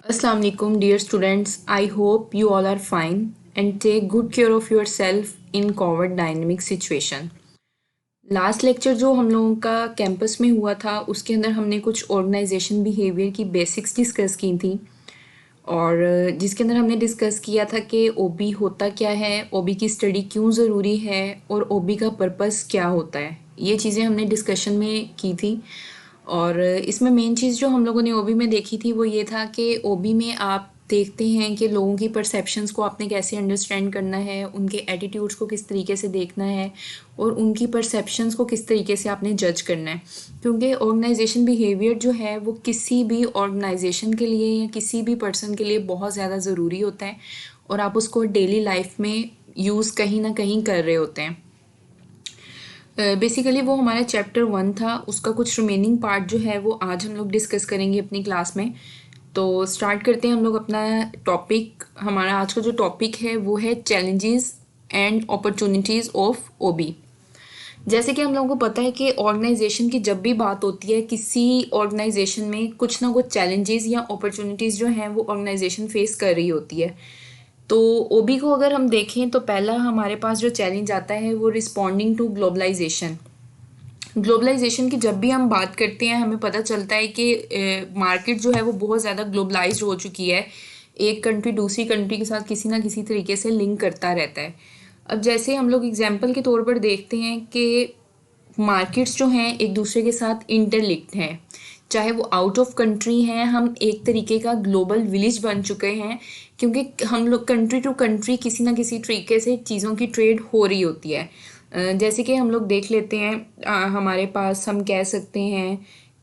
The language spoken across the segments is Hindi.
Assalamu alaikum, dear students. I hope you all are fine and take good care of yourself in COVID dynamic situation. Last lecture जो हम लोगों का कैंपस में हुआ था उसके अंदर हमने कुछ ऑर्गेनाइजेशन बिहेवियर की बेसिक्स डिस्कस की थी और जिसके अंदर हमने डिस्कस किया था कि ओबी होता क्या है, ओबी की स्टडी क्यों ज़रूरी है और ओबी का पर्पस क्या होता है। ये चीज़ें हमने डिस्कशन में की थी और इसमें मेन चीज़ जो हम लोगों ने ओबी में देखी थी वो ये था कि ओबी में आप देखते हैं कि लोगों की परसेप्शंस को आपने कैसे अंडरस्टैंड करना है, उनके एटीट्यूड्स को किस तरीके से देखना है और उनकी परसेप्शंस को किस तरीके से आपने जज करना है। क्योंकि ऑर्गेनाइजेशन बिहेवियर जो है वो किसी भी ऑर्गेनाइजेशन के लिए या किसी भी पर्सन के लिए बहुत ज़्यादा ज़रूरी होता है और आप उसको डेली लाइफ में यूज़ कहीं ना कहीं कर रहे होते हैं। बेसिकली वो हमारा चैप्टर 1 था, उसका कुछ रिमेनिंग पार्ट जो है वो आज हम लोग डिस्कस करेंगे अपनी क्लास में। तो स्टार्ट करते हैं हम लोग अपना टॉपिक। हमारा आज का जो टॉपिक है वो है challenges and opportunities of OB. जैसे कि हम लोगों को पता है कि ऑर्गेनाइजेशन की जब भी बात होती है, किसी ऑर्गेनाइजेशन में कुछ ना कुछ चैलेंजेस या अपॉर्चुनिटीज़ जो हैं वो ऑर्गेनाइजेशन फेस कर रही होती है। तो ओबी को अगर हम देखें तो पहला हमारे पास जो चैलेंज आता है वो रिस्पॉन्डिंग टू ग्लोबलाइजेशन। ग्लोबलाइजेशन की जब भी हम बात करते हैं हमें पता चलता है कि मार्केट जो है वो बहुत ज़्यादा ग्लोबलाइज्ड हो चुकी है। एक कंट्री दूसरी कंट्री के साथ किसी ना किसी तरीके से लिंक करता रहता है। अब जैसे हम लोग एग्जांपल के तौर पर देखते हैं कि मार्केट्स जो हैं एक दूसरे के साथ इंटरलिंक्ड हैं, चाहे वो आउट ऑफ कंट्री हैं। हम एक तरीके का ग्लोबल विलेज बन चुके हैं क्योंकि हम लोग कंट्री टू कंट्री किसी ना किसी तरीके से चीज़ों की ट्रेड हो रही होती है। जैसे कि हम लोग देख लेते हैं, हमारे पास हम कह सकते हैं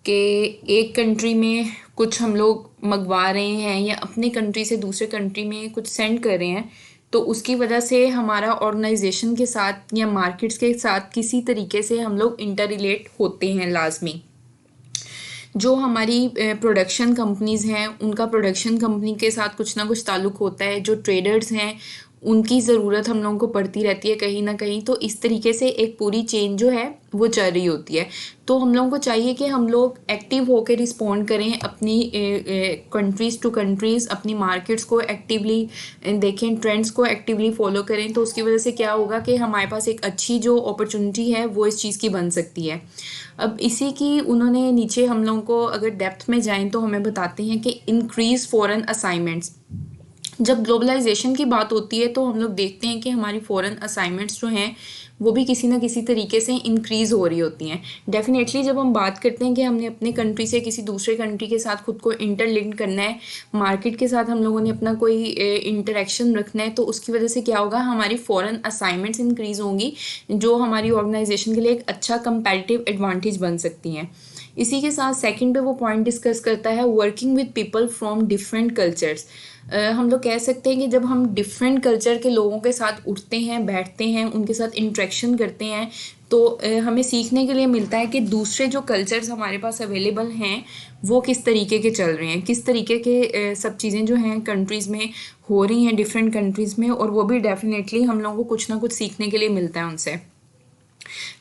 कि एक कंट्री में कुछ हम लोग मंगवा रहे हैं या अपने कंट्री से दूसरे कंट्री में कुछ सेंड कर रहे हैं, तो उसकी वजह से हमारा ऑर्गेनाइजेशन के साथ या मार्केट्स के साथ किसी तरीके से हम लोग इंटर रिलेट होते हैं लाजमी। जो हमारी प्रोडक्शन कंपनीज़ हैं उनका प्रोडक्शन कंपनी के साथ कुछ ना कुछ ताल्लुक़ होता है। जो ट्रेडर्स हैं उनकी ज़रूरत हम लोगों को पड़ती रहती है कहीं ना कहीं। तो इस तरीके से एक पूरी चेन जो है वो चल रही होती है। तो हम लोगों को चाहिए कि हम लोग एक्टिव होकर रिस्पॉन्ड करें अपनी कंट्रीज़ टू कंट्रीज़, अपनी मार्केट्स को एक्टिवली देखें, ट्रेंड्स को एक्टिवली फॉलो करें। तो उसकी वजह से क्या होगा कि हमारे पास एक अच्छी जो अपॉर्चुनिटी है वो इस चीज़ की बन सकती है। अब इसी की उन्होंने नीचे हम लोगों को अगर डेप्थ में जाएं तो हमें बताते हैं कि इंक्रीज फॉरेन असाइनमेंट्स। जब ग्लोबलाइजेशन की बात होती है तो हम लोग देखते हैं कि हमारी फॉरेन असाइनमेंट्स जो हैं वो भी किसी ना किसी तरीके से इंक्रीज़ हो रही होती हैं। डेफिनेटली जब हम बात करते हैं कि हमने अपने कंट्री से किसी दूसरे कंट्री के साथ खुद को इंटरलिंक करना है, मार्केट के साथ हम लोगों ने अपना कोई इंटरेक्शन रखना है, तो उसकी वजह से क्या होगा, हमारी फॉरेन असाइनमेंट्स इंक्रीज़ होंगी जो हमारी ऑर्गेनाइजेशन के लिए एक अच्छा कंपैरेटिव एडवांटेज बन सकती हैं। इसी के साथ सेकंड पे वो पॉइंट डिस्कस करता है working with people from different cultures. हम लोग कह सकते हैं कि जब हम डिफरेंट कल्चर के लोगों के साथ उठते हैं, बैठते हैं, उनके साथ इंटरेक्शन करते हैं, तो हमें सीखने के लिए मिलता है कि दूसरे जो कल्चर्स हमारे पास अवेलेबल हैं वो किस तरीके के चल रहे हैं, किस तरीके के सब चीज़ें जो हैं कंट्रीज़ में हो रही हैं डिफरेंट कंट्रीज़ में, और वो भी डेफिनेटली हम लोगों को कुछ ना कुछ सीखने के लिए मिलता है उनसे।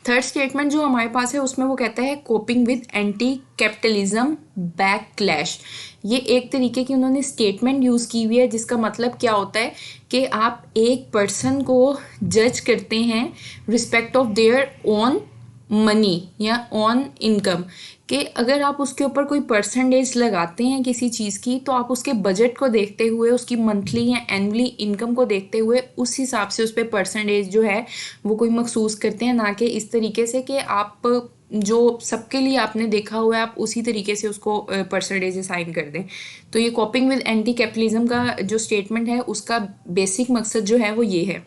थर्ड स्टेटमेंट जो हमारे पास है उसमें वो कहता है कोपिंग विद एंटी कैपिटलिज्म बैकक्लैश। ये एक तरीके की उन्होंने स्टेटमेंट यूज़ की हुई है जिसका मतलब क्या होता है कि आप एक पर्सन को जज करते हैं respect of their own money या ऑन इनकम, कि अगर आप उसके ऊपर कोई परसेंटेज लगाते हैं किसी चीज़ की तो आप उसके बजट को देखते हुए, उसकी मंथली या एनुअली इनकम को देखते हुए उस हिसाब से उस पर परसेंटेज जो है वो कोई मखसूस करते हैं, ना कि इस तरीके से कि आप जो सबके लिए आपने देखा हुआ है आप उसी तरीके से उसको परसेंटेज असाइन कर दें। तो ये कॉपिंग विद एंटी कैपिटलिज्म का जो स्टेटमेंट है उसका बेसिक मकसद जो है वो ये है।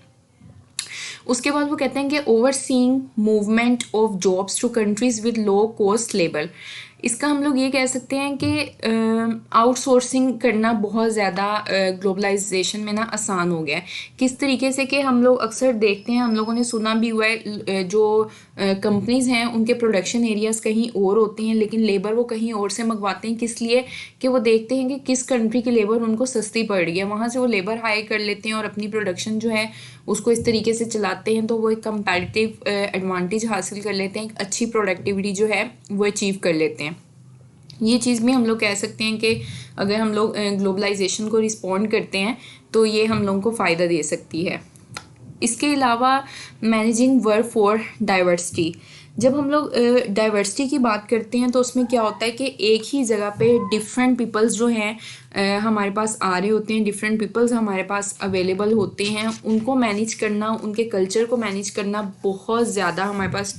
उसके बाद वो कहते हैं कि overseeing movement of jobs to countries with low cost labour. इसका हम लोग ये कह सकते हैं कि आउटसोर्सिंग करना बहुत ज़्यादा ग्लोबलाइजेशन में ना आसान हो गया है। किस तरीके से कि हम लोग अक्सर देखते हैं, हम लोगों ने सुना भी हुआ है, जो कंपनीज़ हैं उनके प्रोडक्शन एरियाज़ कहीं और होते हैं लेकिन लेबर वो कहीं और से मंगवाते हैं। किस लिए? कि वो देखते हैं कि किस कंट्री की लेबर उनको सस्ती पड़ रही है, वहाँ से वो लेबर हायर कर लेते हैं और अपनी प्रोडक्शन जो है उसको इस तरीके से चलाते हैं, तो वो एक कंपैरेटिव एडवांटेज हासिल कर लेते हैं, एक अच्छी प्रोडक्टिविटी जो है वो अचीव कर लेते हैं। ये चीज़ भी हम लोग कह सकते हैं कि अगर हम लोग ग्लोबलाइजेशन को रिस्पॉन्ड करते हैं तो ये हम लोगों को फ़ायदा दे सकती है। इसके अलावा मैनेजिंग वर्क फॉर डाइवर्सिटी, जब हम लोग डाइवर्सिटी की बात करते हैं तो उसमें क्या होता है कि एक ही जगह पे डिफरेंट पीपल्स जो हैं हमारे पास आ रहे होते हैं, डिफरेंट पीपल्स हमारे पास अवेलेबल होते हैं, उनको मैनेज करना, उनके कल्चर को मैनेज करना बहुत ज़्यादा हमारे पास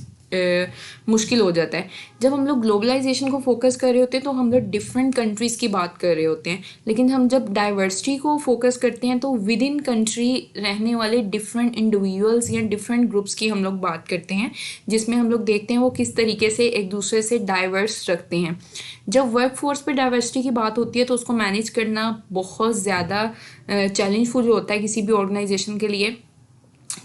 मुश्किल हो जाता है। जब हम लोग ग्लोबलाइजेशन को फोकस कर रहे होते हैं तो हम लोग डिफरेंट कंट्रीज़ की बात कर रहे होते हैं, लेकिन हम जब डाइवर्सिटी को फोकस करते हैं तो विद इन कंट्री रहने वाले डिफरेंट इंडिविजुअल्स या डिफरेंट ग्रुप्स की हम लोग बात करते हैं, जिसमें हम लोग देखते हैं वो किस तरीके से एक दूसरे से डाइवर्स रखते हैं। जब वर्क फोर्स पे डाइवर्सिटी की बात होती है तो उसको मैनेज करना बहुत ज़्यादा चैलेंजफुल होता है किसी भी ऑर्गेनाइजेशन के लिए,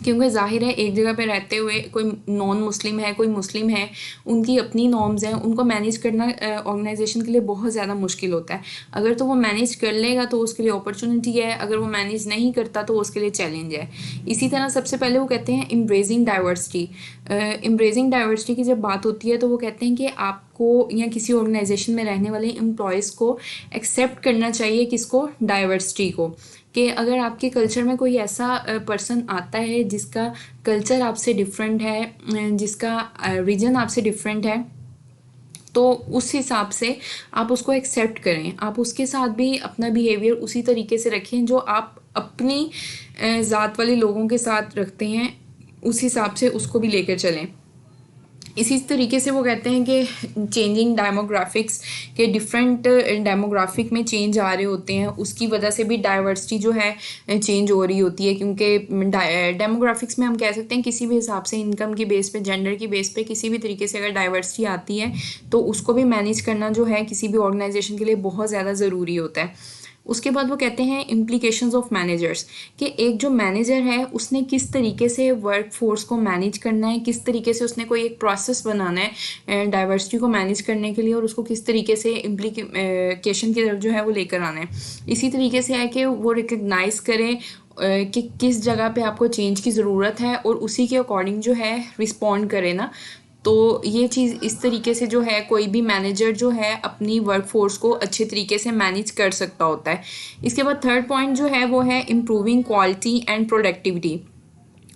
क्योंकि ज़ाहिर है एक जगह पे रहते हुए कोई नॉन मुस्लिम है, कोई मुस्लिम है, उनकी अपनी नॉर्म्स हैं, उनको मैनेज करना ऑर्गेनाइजेशन के लिए बहुत ज़्यादा मुश्किल होता है। अगर तो वो मैनेज कर लेगा तो उसके लिए अपॉर्चुनिटी है, अगर वो मैनेज नहीं करता तो उसके लिए चैलेंज है। इसी तरह सबसे पहले वो कहते हैं एम्ब्रेसिंग डाइवर्सिटी। एम्ब्रेसिंग डाइवर्सिटी की जब बात होती है तो वो कहते हैं कि आपको या किसी ऑर्गेनाइजेशन में रहने वाले एम्प्लॉयज़ को एक्सेप्ट करना चाहिए, किसको, डाइवर्सिटी को, कि अगर आपके कल्चर में कोई ऐसा पर्सन आता है जिसका कल्चर आपसे डिफरेंट है, जिसका रीजन आपसे डिफरेंट है, तो उस हिसाब से आप उसको एक्सेप्ट करें, आप उसके साथ भी अपना बिहेवियर उसी तरीके से रखें जो आप अपनी ज़ात वाले लोगों के साथ रखते हैं, उस हिसाब से उसको भी लेकर चलें। इसी तरीके से वो कहते हैं कि चेंजिंग डेमोग्राफिक्स के डिफरेंट डेमोग्राफिक में चेंज आ रहे होते हैं, उसकी वजह से भी डाइवर्सिटी जो है चेंज हो रही होती है, क्योंकि डेमोग्राफिक्स में हम कह सकते हैं किसी भी हिसाब से इनकम की बेस पे, जेंडर की बेस पे, किसी भी तरीके से अगर डाइवर्सिटी आती है तो उसको भी मैनेज करना जो है किसी भी ऑर्गेनाइजेशन के लिए बहुत ज़्यादा ज़रूरी होता है। उसके बाद वो कहते हैं इम्प्लीकेशंस ऑफ मैनेजर्स, कि एक जो मैनेजर है उसने किस तरीके से वर्क फोर्स को मैनेज करना है, किस तरीके से उसने कोई एक प्रोसेस बनाना है डाइवर्सिटी को मैनेज करने के लिए, और उसको किस तरीके से इम्प्लीकेशन की तरफ जो है वो लेकर आना है। इसी तरीके से है कि वो रिकग्नाइज़ करें कि किस जगह पे आपको चेंज की ज़रूरत है और उसी के अकॉर्डिंग जो है रिस्पॉन्ड करें ना। तो ये चीज़ इस तरीके से जो है कोई भी मैनेजर जो है अपनी वर्क फोर्स को अच्छे तरीके से मैनेज कर सकता होता है। इसके बाद थर्ड पॉइंट जो है वो है इम्प्रूविंग क्वालिटी एंड प्रोडक्टिविटी।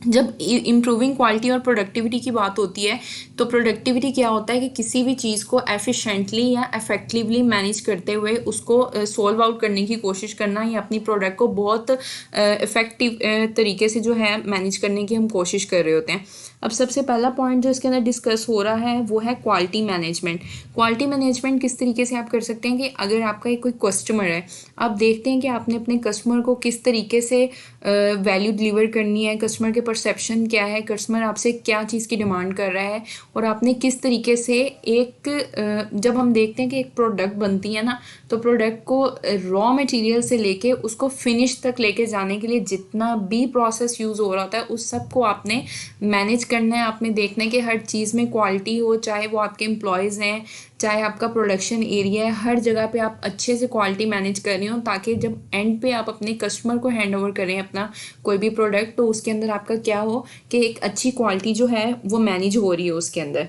जब इम्प्रूविंग क्वालिटी और प्रोडक्टिविटी की बात होती है तो प्रोडक्टिविटी क्या होता है कि किसी भी चीज़ को एफिशिएंटली या इफेक्टिवली मैनेज करते हुए उसको सॉल्व आउट करने की कोशिश करना, या अपनी प्रोडक्ट को बहुत इफेक्टिव तरीके से जो है मैनेज करने की हम कोशिश कर रहे होते हैं। अब सबसे पहला पॉइंट जो इसके अंदर डिस्कस हो रहा है वो है क्वालिटी मैनेजमेंट। क्वालिटी मैनेजमेंट किस तरीके से आप कर सकते हैं कि अगर आपका एक कोई कस्टमर है, आप देखते हैं कि आपने अपने कस्टमर को किस तरीके से वैल्यू डिलीवर करनी है, कस्टमर के परसेप्शन क्या है, कस्टमर आपसे क्या चीज़ की डिमांड कर रहा है, और आपने किस तरीके से जब हम देखते हैं कि एक प्रोडक्ट बनती है ना, तो प्रोडक्ट को रॉ मटेरियल से लेके उसको फिनिश तक लेके जाने के लिए जितना भी प्रोसेस यूज़ हो रहा होता है उस सब को आपने मैनेज करना है। आपने देखना है कि हर चीज़ में क्वालिटी हो, चाहे वो आपके एम्प्लॉयज़ हैं, चाहे आपका प्रोडक्शन एरिया है, हर जगह पे आप अच्छे से क्वालिटी मैनेज कर रही हो, ताकि जब एंड पे आप अपने कस्टमर को हैंड ओवर करें अपना कोई भी प्रोडक्ट, तो उसके अंदर आपका क्या हो कि एक अच्छी क्वालिटी जो है वो मैनेज हो रही है उसके अंदर।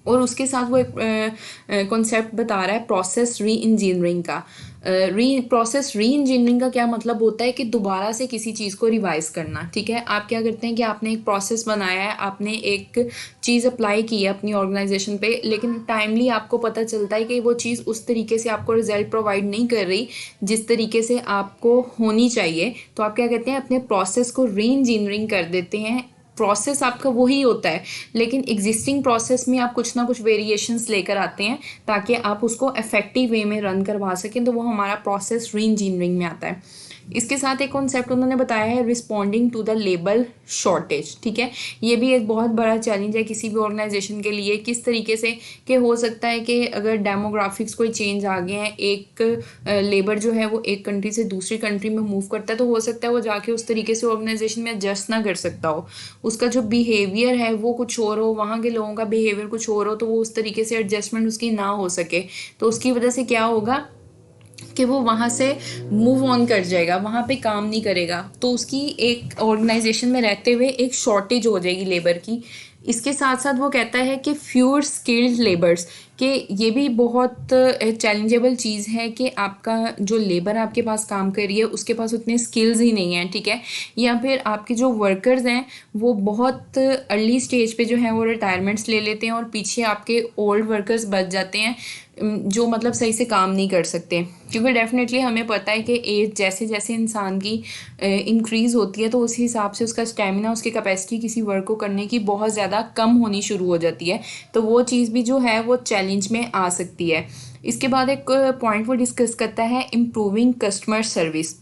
और उसके साथ वो एक कॉन्सेप्ट बता रहा है प्रोसेस री इंजीनियरिंग का। प्रोसेस री इंजीनियरिंग का क्या मतलब होता है कि दोबारा से किसी चीज़ को रिवाइज करना। ठीक है, आप क्या करते हैं कि आपने एक प्रोसेस बनाया है, आपने एक चीज़ अप्लाई की है अपनी ऑर्गेनाइजेशन पे, लेकिन टाइमली आपको पता चलता है कि वो चीज़ उस तरीके से आपको रिजल्ट प्रोवाइड नहीं कर रही जिस तरीके से आपको होनी चाहिए, तो आप क्या कहते हैं अपने प्रोसेस को री इंजीनियरिंग कर देते हैं। प्रोसेस आपका वही होता है, लेकिन एग्जिस्टिंग प्रोसेस में आप कुछ ना कुछ वेरिएशंस लेकर आते हैं ताकि आप उसको इफेक्टिव वे में रन करवा सकें, तो वो हमारा प्रोसेस री इंजीनियरिंग में आता है। इसके साथ एक कॉन्सेप्ट उन्होंने बताया है responding to the labour shortage. ठीक है, ये भी एक बहुत बड़ा चैलेंज है किसी भी ऑर्गेनाइजेशन के लिए। किस तरीके से कि हो सकता है कि अगर डेमोग्राफिक्स कोई चेंज आ गए हैं, एक लेबर जो है वो एक कंट्री से दूसरी कंट्री में मूव करता है, तो हो सकता है वो जाके उस तरीके से ऑर्गेनाइजेशन में एडजस्ट ना कर सकता हो, उसका जो बिहेवियर है वो कुछ और हो, वहाँ के लोगों का बिहेवियर कुछ और हो, तो वो उस तरीके से एडजस्टमेंट उसकी ना हो सके, तो उसकी वजह से क्या होगा कि वो वहाँ से मूव ऑन कर जाएगा, वहाँ पे काम नहीं करेगा, तो उसकी एक ऑर्गेनाइजेशन में रहते हुए एक शॉर्टेज हो जाएगी लेबर की। इसके साथ साथ वो कहता है कि फ्यूअर स्किल्ड लेबर्स, कि ये भी बहुत चैलेंजेबल चीज़ है कि आपका जो लेबर आपके पास काम कर रही है उसके पास उतने स्किल्स ही नहीं हैं, ठीक है, या फिर आपके जो वर्कर्स हैं वो बहुत अर्ली स्टेज पे जो है वो रिटायरमेंट्स ले लेते हैं और पीछे आपके ओल्ड वर्कर्स बच जाते हैं जो मतलब सही से काम नहीं कर सकते, क्योंकि डेफिनेटली हमें पता है कि एज जैसे जैसे इंसान की इंक्रीज़ होती है तो उस हिसाब से उसका स्टेमिना, उसकी कैपेसिटी किसी वर्क को करने की बहुत ज़्यादा कम होनी शुरू हो जाती है। तो वो चीज़ भी जो है वो चैलेंज में आ सकती है। इसके बाद एक पॉइंट वो डिस्कस करता है इम्प्रूविंग कस्टमर सर्विस।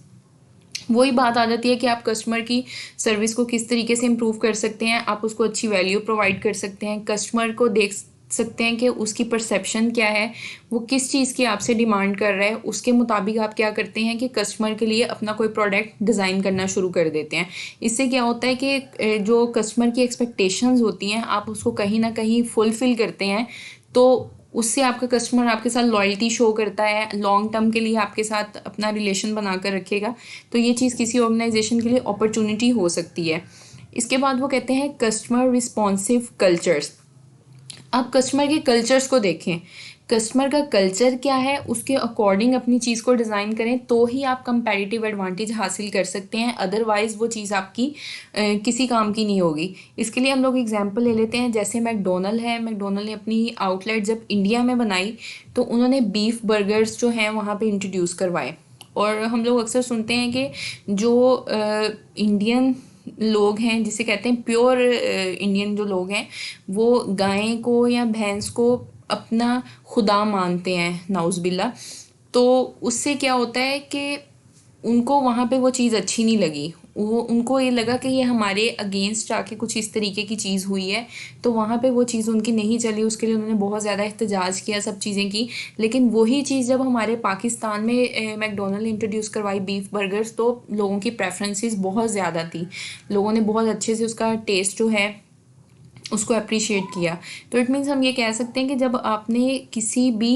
वही बात आ जाती है कि आप कस्टमर की सर्विस को किस तरीके से इम्प्रूव कर सकते हैं, आप उसको अच्छी वैल्यू प्रोवाइड कर सकते हैं, कस्टमर को देख सकते हैं कि उसकी परसेप्शन क्या है, वो किस चीज़ की आपसे डिमांड कर रहा है, उसके मुताबिक आप क्या करते हैं कि कस्टमर के लिए अपना कोई प्रोडक्ट डिज़ाइन करना शुरू कर देते हैं। इससे क्या होता है कि जो कस्टमर की एक्सपेक्टेशंस होती हैं आप उसको कहीं ना कहीं फुलफ़िल करते हैं, तो उससे आपका कस्टमर आपके साथ लॉयल्टी शो करता है, लॉन्ग टर्म के लिए आपके साथ अपना रिलेशन बना कर रखेगा। तो ये चीज़ किसी ऑर्गेनाइजेशन के लिए अपॉर्चुनिटी हो सकती है। इसके बाद वो कहते हैं कस्टमर रिस्पॉन्सिव कल्चर्स। आप कस्टमर के कल्चर्स को देखें, कस्टमर का कल्चर क्या है उसके अकॉर्डिंग अपनी चीज़ को डिज़ाइन करें तो ही आप कंपैरेटिव एडवांटेज हासिल कर सकते हैं, अदरवाइज़ वो चीज़ आपकी किसी काम की नहीं होगी। इसके लिए हम लोग एग्जांपल ले लेते हैं, जैसे मैकडोनल्ड है, मैकडोनल्ड ने अपनी आउटलेट जब इंडिया में बनाई तो उन्होंने बीफ बर्गर्स जो हैं वहाँ पे इंट्रोड्यूस करवाए। और हम लोग अक्सर सुनते हैं कि जो इंडियन लोग हैं जिसे कहते हैं प्योर इंडियन जो लोग हैं वो गाय को या भैंस को अपना खुदा मानते हैं, नाउज़बिल्ला। तो उससे क्या होता है कि उनको वहाँ पे वो चीज़ अच्छी नहीं लगी, वो उनको ये लगा कि ये हमारे अगेंस्ट आके कुछ इस तरीके की चीज़ हुई है, तो वहाँ पे वो चीज़ उनकी नहीं चली, उसके लिए उन्होंने बहुत ज़्यादा एहतजाज किया, सब चीज़ें की। लेकिन वही चीज़ जब हमारे पाकिस्तान में मैकडोनल्ड इंट्रोड्यूस करवाई बीफ बर्गर्स, तो लोगों की प्रेफरेंसेस बहुत ज़्यादा थी, लोगों ने बहुत अच्छे से उसका टेस्ट जो है उसको अप्रिशिएट किया। तो इट मीन्स हम ये कह सकते हैं कि जब आपने किसी भी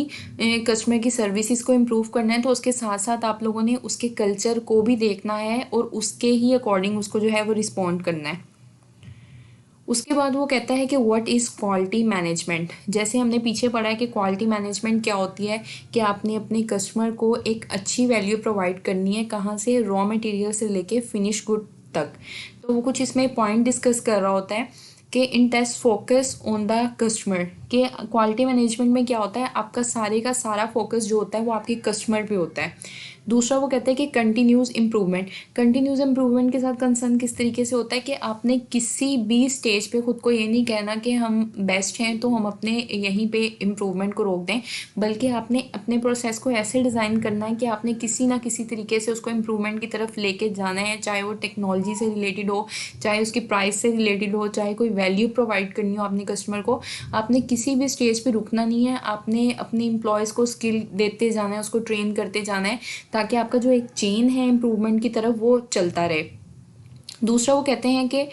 कस्टमर की सर्विसेज को इम्प्रूव करना है तो उसके साथ साथ आप लोगों ने उसके कल्चर को भी देखना है और उसके ही अकॉर्डिंग उसको जो है वो रिस्पॉन्ड करना है। उसके बाद वो कहता है कि व्हाट इज़ क्वालिटी मैनेजमेंट। जैसे हमने पीछे पढ़ा है कि क्वालिटी मैनेजमेंट क्या होती है, कि आपने अपने कस्टमर को एक अच्छी वैल्यू प्रोवाइड करनी है, कहाँ से, रॉ मटेरियल से लेके फिनिश गुड तक। तो वो कुछ इसमें पॉइंट डिस्कस कर रहा होता है कि intense focus on the customer, के क्वालिटी मैनेजमेंट में क्या होता है, आपका सारे का सारा फोकस जो होता है वो आपके कस्टमर पे होता है। दूसरा वो कहते हैं कि कंटिन्यूस इम्प्रूवमेंट। कंटिन्यूस इम्प्रूवमेंट के साथ कंसर्न किस तरीके से होता है कि आपने किसी भी स्टेज पे खुद को ये नहीं कहना कि हम बेस्ट हैं तो हम अपने यहीं पे इम्प्रूवमेंट को रोक दें, बल्कि आपने अपने प्रोसेस को ऐसे डिज़ाइन करना है कि आपने किसी ना किसी तरीके से उसको इम्प्रूवमेंट की तरफ लेके जाना है, चाहे वो टेक्नोलॉजी से रिलेटेड हो, चाहे उसकी प्राइस से रिलेटेड हो, चाहे कोई वैल्यू प्रोवाइड करनी हो अपने कस्टमर को। आपने किसी भी स्टेज पे रुकना नहीं है, आपने अपने एम्प्लॉयज़ को स्किल देते जाना है, उसको ट्रेन करते जाना है, ताकि आपका जो एक चेन है इम्प्रूवमेंट की तरफ वो चलता रहे। दूसरा वो कहते हैं कि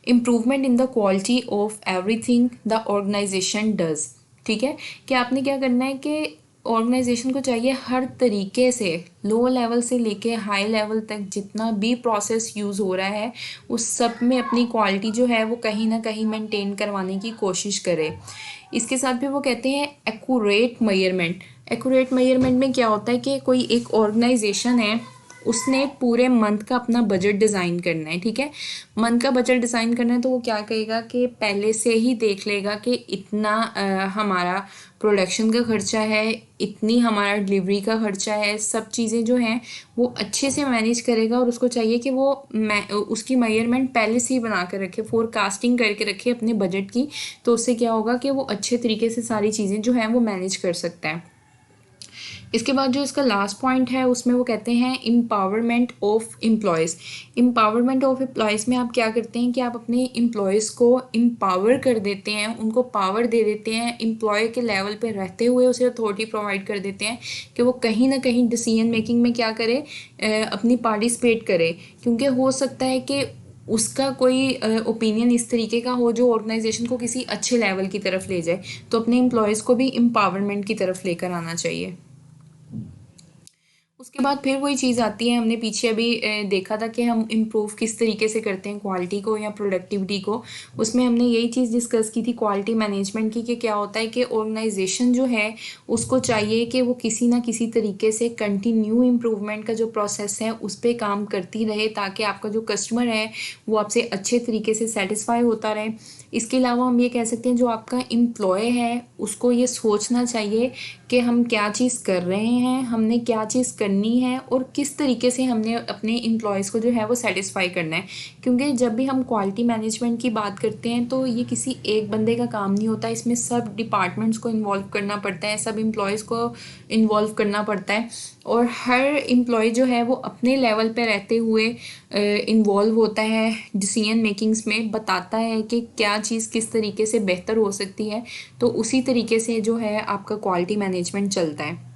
improvement in the quality of everything the organisation does. ठीक है, कि आपने क्या करना है कि ऑर्गेनाइजेशन को चाहिए हर तरीके से, लो लेवल से लेके हाई लेवल तक जितना भी प्रोसेस यूज़ हो रहा है उस सब में अपनी क्वालिटी जो है वो कहीं ना कहीं मेंटेन करवाने की कोशिश करे। इसके साथ भी वो कहते हैं एक्यूरेट मेजरमेंट। एक्यूरेट मेजरमेंट में क्या होता है कि कोई एक ऑर्गेनाइजेशन है, उसने पूरे मंथ का अपना बजट डिज़ाइन करना है, ठीक है, मंथ का बजट डिज़ाइन करना है, तो वो क्या करेगा कि पहले से ही देख लेगा कि इतना हमारा प्रोडक्शन का खर्चा है, इतनी हमारा डिलीवरी का खर्चा है, सब चीज़ें जो हैं वो अच्छे से मैनेज करेगा। और उसको चाहिए कि वो उसकी मेजरमेंट पहले से ही बना कर रखे, फोरकास्टिंग करके रखे अपने बजट की, तो उससे क्या होगा कि वो अच्छे तरीके से सारी चीज़ें जो हैं वो मैनेज कर सकता है। इसके बाद जो इसका लास्ट पॉइंट है उसमें वो कहते हैं empowerment of employees. Empowerment of employees में आप क्या करते हैं कि आप अपने एम्प्लॉयज़ को एम्पावर कर देते हैं, उनको पावर दे देते हैं, एम्प्लॉय के लेवल पे रहते हुए उसे अथॉरिटी प्रोवाइड कर देते हैं कि वो कहीं ना कहीं डिसीजन मेकिंग में क्या करे, अपनी पार्टिसिपेट करे। क्योंकि हो सकता है कि उसका कोई ओपिनियन इस तरीके का हो जो ऑर्गेनाइजेशन को किसी अच्छे लेवल की तरफ ले जाए, तो अपने एम्प्लॉयज़ को भी एम्पावरमेंट की तरफ लेकर आना चाहिए। उसके बाद फिर वही चीज़ आती है, हमने पीछे अभी देखा था कि हम इम्प्रूव किस तरीके से करते हैं क्वालिटी को या प्रोडक्टिविटी को। उसमें हमने यही चीज़ डिस्कस की थी क्वालिटी मैनेजमेंट की, कि क्या होता है कि ऑर्गेनाइजेशन जो है उसको चाहिए कि वो किसी ना किसी तरीके से कंटिन्यू इम्प्रूवमेंट का जो प्रोसेस है उस पर काम करती रहे, ताकि आपका जो कस्टमर है वो आपसे अच्छे तरीके से सेटिस्फाई होता रहे। इसके अलावा हम ये कह सकते हैं जो आपका एम्प्लॉय है उसको ये सोचना चाहिए कि हम क्या चीज़ कर रहे हैं, हमने क्या चीज़ करनी है और किस तरीके से हमने अपने एम्प्लॉयज़ को जो है वो सेटिस्फाई करना है। क्योंकि जब भी हम क्वालिटी मैनेजमेंट की बात करते हैं तो ये किसी एक बंदे का काम नहीं होता, इसमें सब डिपार्टमेंट्स को इन्वॉल्व करना पड़ता है, सब एम्प्लॉयज़ को इन्वॉल्व करना पड़ता है, और हर एम्प्लॉय जो है वो अपने लेवल पे रहते हुए इन्वॉल्व होता है डिसीजन मेकिंग्स में, बताता है कि क्या चीज़ किस तरीके से बेहतर हो सकती है। तो उसी तरीके से जो है आपका क्वालिटी मैनेजमेंट चलता है।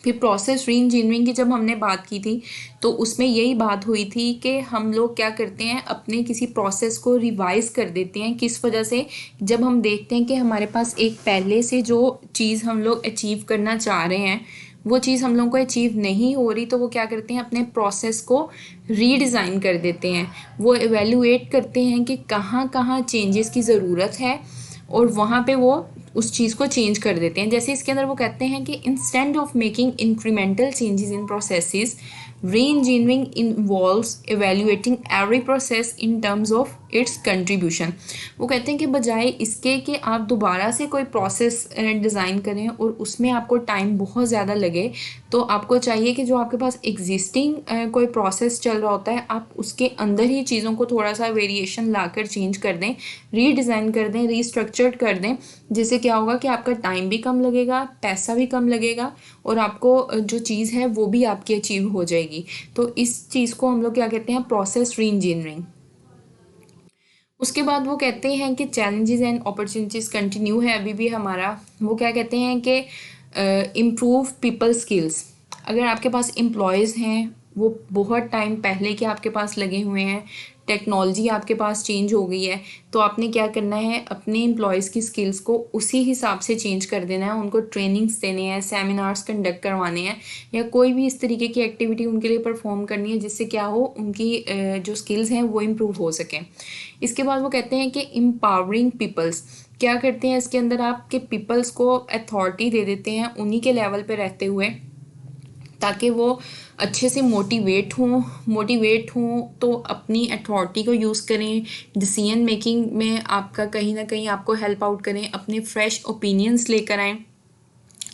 फिर प्रोसेस री इंजीनियरिंग की जब हमने बात की थी तो उसमें यही बात हुई थी कि हम लोग क्या करते हैं, अपने किसी प्रोसेस को रिवाइज कर देते हैं। किस वजह से? जब हम देखते हैं कि हमारे पास एक पहले से जो चीज़ हम लोग अचीव करना चाह रहे हैं वो चीज़ हम लोग को अचीव नहीं हो रही, तो वो क्या करते हैं, अपने प्रोसेस को रीडिज़ाइन कर देते हैं। वो एवेल्युएट करते हैं कि कहाँ कहाँ चेंजेस की ज़रूरत है और वहाँ पे वो उस चीज़ को चेंज कर देते हैं। जैसे इसके अंदर वो कहते हैं कि instead of making incremental changes in processes, री engineering involves evaluating every process in terms of its contribution. वो कहते हैं कि बजाय इसके कि आप दोबारा से कोई प्रोसेस डिज़ाइन करें और उसमें आपको टाइम बहुत ज़्यादा लगे, तो आपको चाहिए कि जो आपके पास एग्जिस्टिंग कोई प्रोसेस चल रहा होता है आप उसके अंदर ही चीज़ों को थोड़ा सा वेरिएशन लाकर चेंज कर दें, रीडिज़ाइन कर दें, रीस्ट्रक्चर्ड कर दें, जिससे क्या होगा कि आपका टाइम भी कम लगेगा, पैसा भी कम लगेगा और आपको जो चीज़ है वो भी आपकी अचीव हो जाएगी। तो इस चीज़ को हम लोग क्या कहते हैं, प्रोसेस री इंजीनियरिंग। उसके बाद वो कहते हैं कि चैलेंजेस एंड अपॉर्चुनिटीज़ कंटिन्यू है अभी भी हमारा। वो क्या कहते हैं कि इम्प्रूव पीपल स्किल्स। अगर आपके पास एम्प्लॉयज़ हैं वो बहुत टाइम पहले के आपके पास लगे हुए हैं, टेक्नोलॉजी आपके पास चेंज हो गई है, तो आपने क्या करना है, अपने एम्प्लॉयज़ की स्किल्स को उसी हिसाब से चेंज कर देना है। उनको ट्रेनिंग्स देने हैं, सेमिनार्स कंडक्ट करवाने हैं, या कोई भी इस तरीके की एक्टिविटी उनके लिए परफॉर्म करनी है जिससे क्या हो, उनकी जो स्किल्स हैं वो इम्प्रूव हो सकें। इसके बाद वो कहते हैं कि एम्पावरिंग पीपल्स। क्या करते हैं इसके अंदर, आपके पीपल्स को अथॉरिटी दे देते हैं उन्हीं के लेवल पे रहते हुए, ताकि वो अच्छे से मोटिवेट हों तो अपनी अथॉरिटी को यूज़ करें, डिसीजन मेकिंग में आपका कहीं ना कहीं आपको हेल्प आउट करें, अपने फ्रेश ओपिनियंस लेकर आएँ,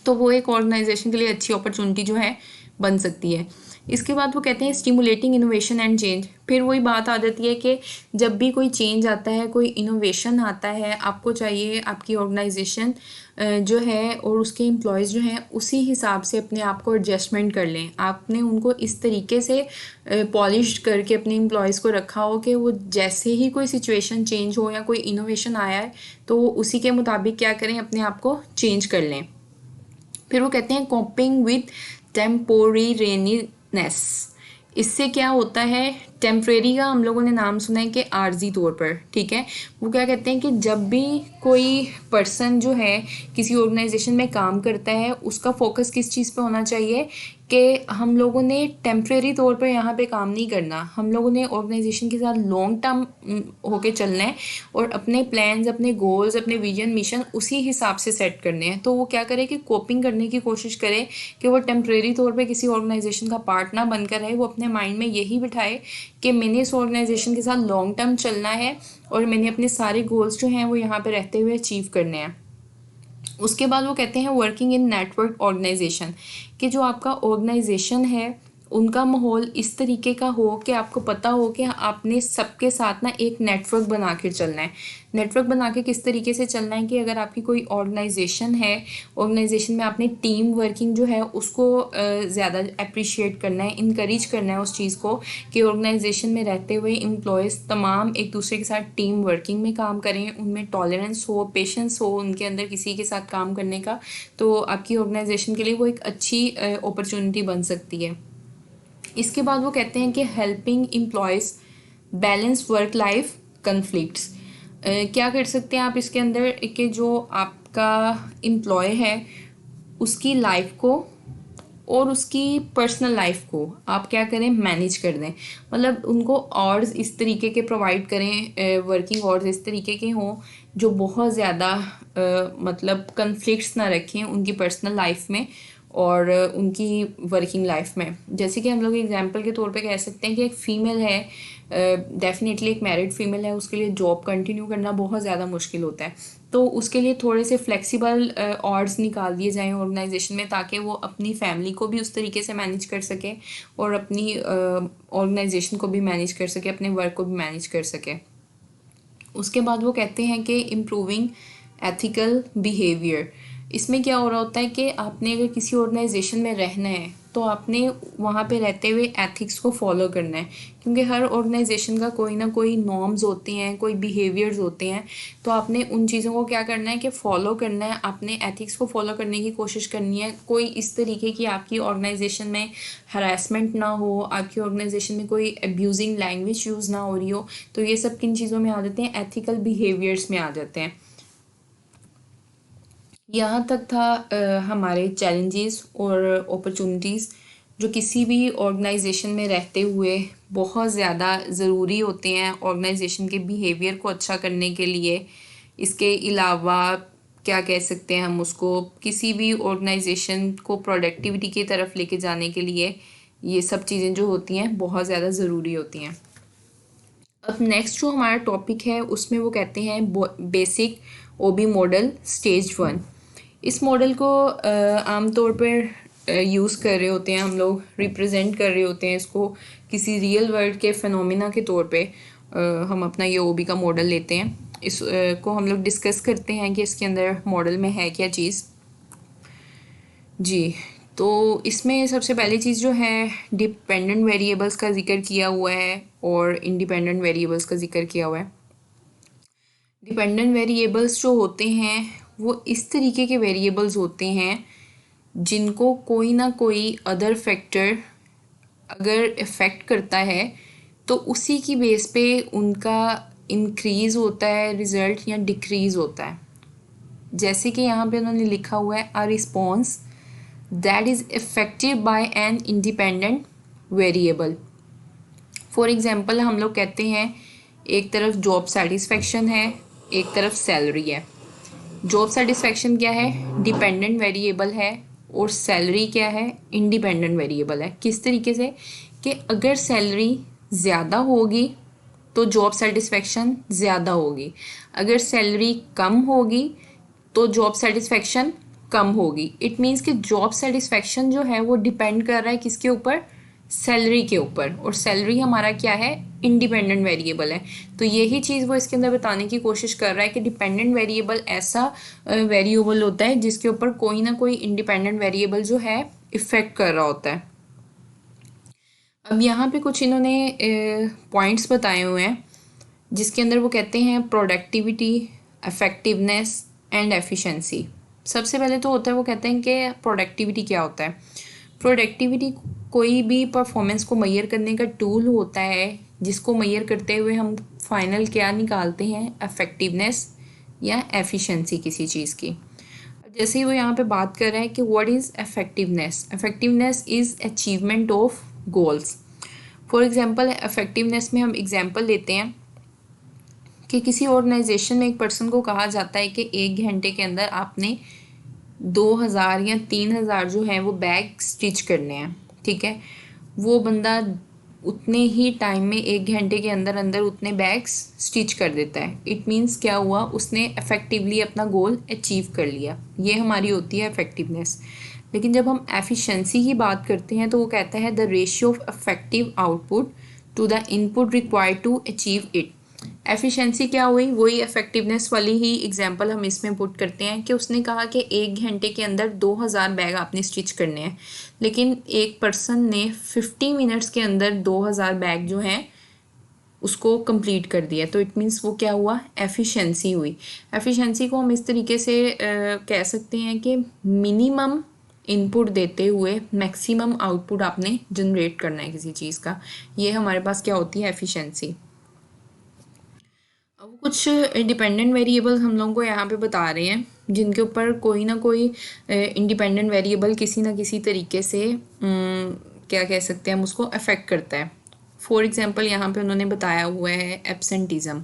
तो वो एक ऑर्गेनाइजेशन के लिए अच्छी अपॉर्चुनिटी जो है बन सकती है। इसके बाद वो कहते हैं स्टिमुलेटिंग इनोवेशन एंड चेंज। फिर वही बात आ जाती है कि जब भी कोई चेंज आता है, कोई इनोवेशन आता है, आपको चाहिए आपकी ऑर्गेनाइजेशन जो है और उसके एम्प्लॉयज़ जो हैं उसी हिसाब से अपने आप को एडजस्टमेंट कर लें। आपने उनको इस तरीके से पॉलिश करके अपने एम्प्लॉयज़ को रखा हो कि वो जैसे ही कोई सिचुएशन चेंज हो या कोई इनोवेशन आया है तो वो उसी के मुताबिक क्या करें, अपने आप को चेंज कर लें। फिर वो कहते हैं कोपिंग विद टेम्पोरेरीनेस। इससे क्या होता है, टेम्परेरी का हम लोगों ने नाम सुना है कि आर्जी तौर पर, ठीक है। वो क्या कहते हैं कि जब भी कोई पर्सन जो है किसी ऑर्गेनाइजेशन में काम करता है उसका फोकस किस चीज़ पे होना चाहिए कि हम लोगों ने टेम्परेरी तौर पर यहाँ पे काम नहीं करना, हम लोगों ने ऑर्गेनाइजेशन के साथ लॉन्ग टर्म होके चलना है और अपने प्लान्स, अपने गोल्स, अपने विजन मिशन उसी हिसाब से सेट करने हैं। तो वो क्या करे कि कोपिंग करने की कोशिश करे कि वो टेम्परेरी तौर पे किसी ऑर्गेनाइजेशन का पार्ट ना बनकर रहे, वो अपने माइंड में यही बिठाए कि मैंने इस ऑर्गेनाइजेशन के साथ लॉन्ग टर्म चलना है और मैंने अपने सारे गोल्स जो हैं वो यहाँ पे रहते हुए अचीव करने हैं। उसके बाद वो कहते हैं वर्किंग इन नेटवर्क ऑर्गेनाइजेशन, कि जो आपका ऑर्गेनाइजेशन है उनका माहौल इस तरीके का हो कि आपको पता हो कि आपने सबके साथ ना एक नेटवर्क बना के चलना है। नेटवर्क बना के किस तरीके से चलना है कि अगर आपकी कोई ऑर्गेनाइजेशन है, ऑर्गेनाइजेशन में आपने टीम वर्किंग जो है उसको ज़्यादा अप्रिशिएट करना है, इनकरेज करना है उस चीज़ को कि ऑर्गेनाइजेशन में रहते हुए एम्प्लॉयज़ तमाम एक दूसरे के साथ टीम वर्किंग में काम करें, उनमें टॉलरेंस हो, पेशेंस हो उनके अंदर किसी के साथ काम करने का, तो आपकी ऑर्गेनाइजेशन के लिए वो एक अच्छी अपॉर्चुनिटी बन सकती है। इसके बाद वो कहते हैं कि helping employees balance work life conflicts. क्या कर सकते हैं आप इसके अंदर कि जो आपका एम्प्लॉय है उसकी लाइफ को और उसकी पर्सनल लाइफ को आप क्या करें, मैनेज कर दें। मतलब उनको आवर्स इस तरीके के प्रोवाइड करें, वर्किंग आवर्स इस तरीके के हों जो बहुत ज़्यादा मतलब कन्फ्लिक्ट्स ना रखें उनकी पर्सनल लाइफ में और उनकी वर्किंग लाइफ में। जैसे कि हम लोग एग्जांपल के तौर पे कह सकते हैं कि एक फ़ीमेल है, डेफिनेटली एक मैरिड फीमेल है, उसके लिए जॉब कंटिन्यू करना बहुत ज़्यादा मुश्किल होता है। तो उसके लिए थोड़े से फ्लेक्सिबल आवर्स निकाल दिए जाएँ ऑर्गेनाइजेशन में, ताकि वो अपनी फैमिली को भी उस तरीके से मैनेज कर सके और अपनी ऑर्गेनाइजेशन को भी मैनेज कर सके, अपने वर्क को भी मैनेज कर सके। उसके बाद वो कहते हैं कि इम्प्रूविंग एथिकल बिहेवियर। इसमें क्या हो रहा होता है कि आपने अगर किसी ऑर्गेनाइजेशन में रहना है तो आपने वहाँ पे रहते हुए एथिक्स को फॉलो करना है, क्योंकि हर ऑर्गेनाइजेशन का कोई ना कोई नॉर्म्स होते हैं, कोई बिहेवियर्स होते हैं। तो आपने उन चीज़ों को क्या करना है कि फ़ॉलो करना है, आपने एथिक्स को फॉलो करने की कोशिश करनी है। कोई इस तरीके की आपकी ऑर्गेनाइजेशन में हरासमेंट ना हो, आपकी ऑर्गेनाइजेशन में कोई अब्यूजिंग लैंग्वेज यूज़ ना हो रही हो। तो ये सब किन चीज़ों में आ जाते हैं, एथिकल बिहेवियर्स में आ जाते हैं। यहाँ तक था हमारे चैलेंजेस और अपॉर्चुनिटीज़ जो किसी भी ऑर्गेनाइजेशन में रहते हुए बहुत ज़्यादा ज़रूरी होते हैं ऑर्गेनाइजेशन के बिहेवियर को अच्छा करने के लिए। इसके अलावा क्या कह सकते हैं हम उसको, किसी भी ऑर्गेनाइजेशन को प्रोडक्टिविटी की तरफ लेके जाने के लिए ये सब चीज़ें जो होती हैं बहुत ज़्यादा ज़रूरी होती हैं। अब नेक्स्ट जो हमारा टॉपिक है उसमें वो कहते हैं बेसिक ओबी मॉडल स्टेज 1। इस मॉडल को आमतौर पर यूज़ कर रहे होते हैं हम लोग, रिप्रेजेंट कर रहे होते हैं इसको किसी रियल वर्ल्ड के फिनोमिना के तौर पे। हम अपना ये ओबी का मॉडल लेते हैं, इस को हम लोग डिस्कस करते हैं कि इसके अंदर मॉडल में है क्या चीज़। जी, तो इसमें सबसे पहली चीज़ जो है डिपेंडेंट वेरिएबल्स का जिक्र किया हुआ है और इंडिपेंडेंट वेरिएबल्स का जिक्र किया हुआ है। डिपेंडेंट वेरिएबल्स जो होते हैं वो इस तरीके के वेरिएबल्स होते हैं जिनको कोई ना कोई अदर फैक्टर अगर इफ़ेक्ट करता है तो उसी की बेस पे उनका इंक्रीज़ होता है रिज़ल्ट या डिक्रीज़ होता है। जैसे कि यहाँ पे उन्होंने लिखा हुआ है a response that is effected by an independent variable. For example हम लोग कहते हैं एक तरफ जॉब सेटिस्फेक्शन है, एक तरफ सैलरी है। जॉब सेटिस्फेक्शन क्या है, डिपेंडेंट वेरिएबल है, और सैलरी क्या है, इंडिपेंडेंट वेरिएबल है। किस तरीके से कि अगर सैलरी ज़्यादा होगी तो जॉब सेटिस्फेक्शन ज़्यादा होगी, अगर सैलरी कम होगी तो जॉब सेटिस्फेक्शन कम होगी। इट मीन्स कि जॉब सेटिस्फेक्शन जो है वो डिपेंड कर रहा है किसके ऊपर, सैलरी के ऊपर, और सैलरी हमारा क्या है, इंडिपेंडेंट वेरिएबल है। तो यही चीज़ वो इसके अंदर बताने की कोशिश कर रहा है कि डिपेंडेंट वेरिएबल ऐसा वेरिएबल होता है जिसके ऊपर कोई ना कोई इंडिपेंडेंट वेरिएबल जो है इफेक्ट कर रहा होता है। अब यहाँ पे कुछ इन्होंने पॉइंट्स बताए हुए हैं जिसके अंदर वो कहते हैं प्रोडक्टिविटी, इफेक्टिवनेस एंड एफिशिएंसी। सबसे पहले तो होता है वो कहते हैं कि प्रोडक्टिविटी क्या होता है। प्रोडक्टिविटी कोई भी परफॉर्मेंस को मेजर करने का टूल होता है जिसको मेजर करते हुए हम फाइनल क्या निकालते हैं, इफेक्टिवनेस या एफिशिएंसी किसी चीज़ की। जैसे ही वो यहाँ पे बात कर रहा है कि what is effectiveness, effectiveness is achievement of goals. For example effectiveness में हम एग्जांपल लेते हैं कि किसी ऑर्गेनाइजेशन में एक पर्सन को कहा जाता है कि 1 घंटे के अंदर आपने 2000 या 3000 जो है वो बैग स्टिच करने हैं। ठीक है, वो बंदा उतने ही टाइम में 1 घंटे के अंदर अंदर उतने बैग्स स्टिच कर देता है। इट मीन्स क्या हुआ, उसने इफेक्टिवली अपना गोल अचीव कर लिया। ये हमारी होती है इफेक्टिवनेस। लेकिन जब हम एफिशिएंसी की बात करते हैं तो वो कहता है the ratio of effective output to the input required to achieve it. Efficiency क्या हुई, वही इफेक्टिवनेस वाली ही एग्जांपल हम इसमें पुट करते हैं कि उसने कहा कि 1 घंटे के अंदर 2000 बैग आपने स्टिच करने हैं, लेकिन एक पर्सन ने 50 मिनट्स के अंदर 2000 बैग जो हैं उसको कंप्लीट कर दिया। तो इट मीन्स वो क्या हुआ, एफिशिएंसी हुई। एफिशिएंसी को हम इस तरीके से कह सकते हैं कि मिनिमम इनपुट देते हुए मैक्सिमम आउटपुट आपने जनरेट करना है किसी चीज़ का। ये हमारे पास क्या होती है, एफिशिएंसी। अब कुछ इंडिपेंडेंट वेरिएबल्स हम लोगों को यहाँ पे बता रहे हैं जिनके ऊपर कोई ना कोई इंडिपेंडेंट वेरिएबल किसी ना किसी तरीके से क्या कह सकते हैं हम उसको अफेक्ट करता है। फॉर एग्जांपल यहाँ पे उन्होंने बताया हुआ है एब्सेंटिज्म।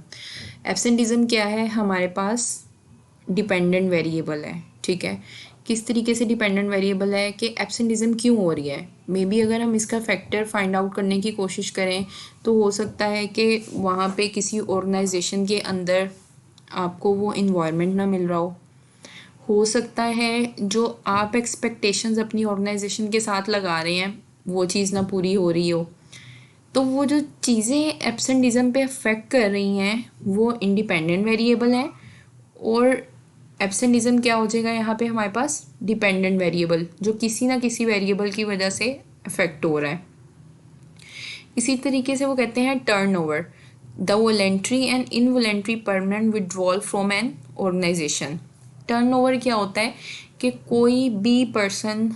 एब्सेंटिज्म क्या है, हमारे पास डिपेंडेंट वेरिएबल है, ठीक है। किस तरीके से डिपेंडेंट वेरिएबल है कि एब्सेंटिज्म क्यों हो रही है, मे बी अगर हम इसका फैक्टर फाइंड आउट करने की कोशिश करें तो हो सकता है कि वहाँ पे किसी ऑर्गेनाइजेशन के अंदर आपको वो इन्वायरमेंट ना मिल रहा हो सकता है जो आप एक्सपेक्टेशंस अपनी ऑर्गेनाइजेशन के साथ लगा रहे हैं वो चीज़ ना पूरी हो रही हो। तो वो जो चीज़ें एब्सेंटिज्म पे अफेक्ट कर रही हैं वो इंडिपेंडेंट वेरिएबल है, और एब्सेंटिज्म क्या हो जाएगा यहाँ पे हमारे पास डिपेंडेंट वेरिएबल, जो किसी ना किसी वेरिएबल की वजह से अफेक्ट हो रहा है। इसी तरीके से वो कहते हैं turnover, the voluntary and involuntary permanent withdrawal from an organisation. Turnover क्या होता है कि कोई भी पर्सन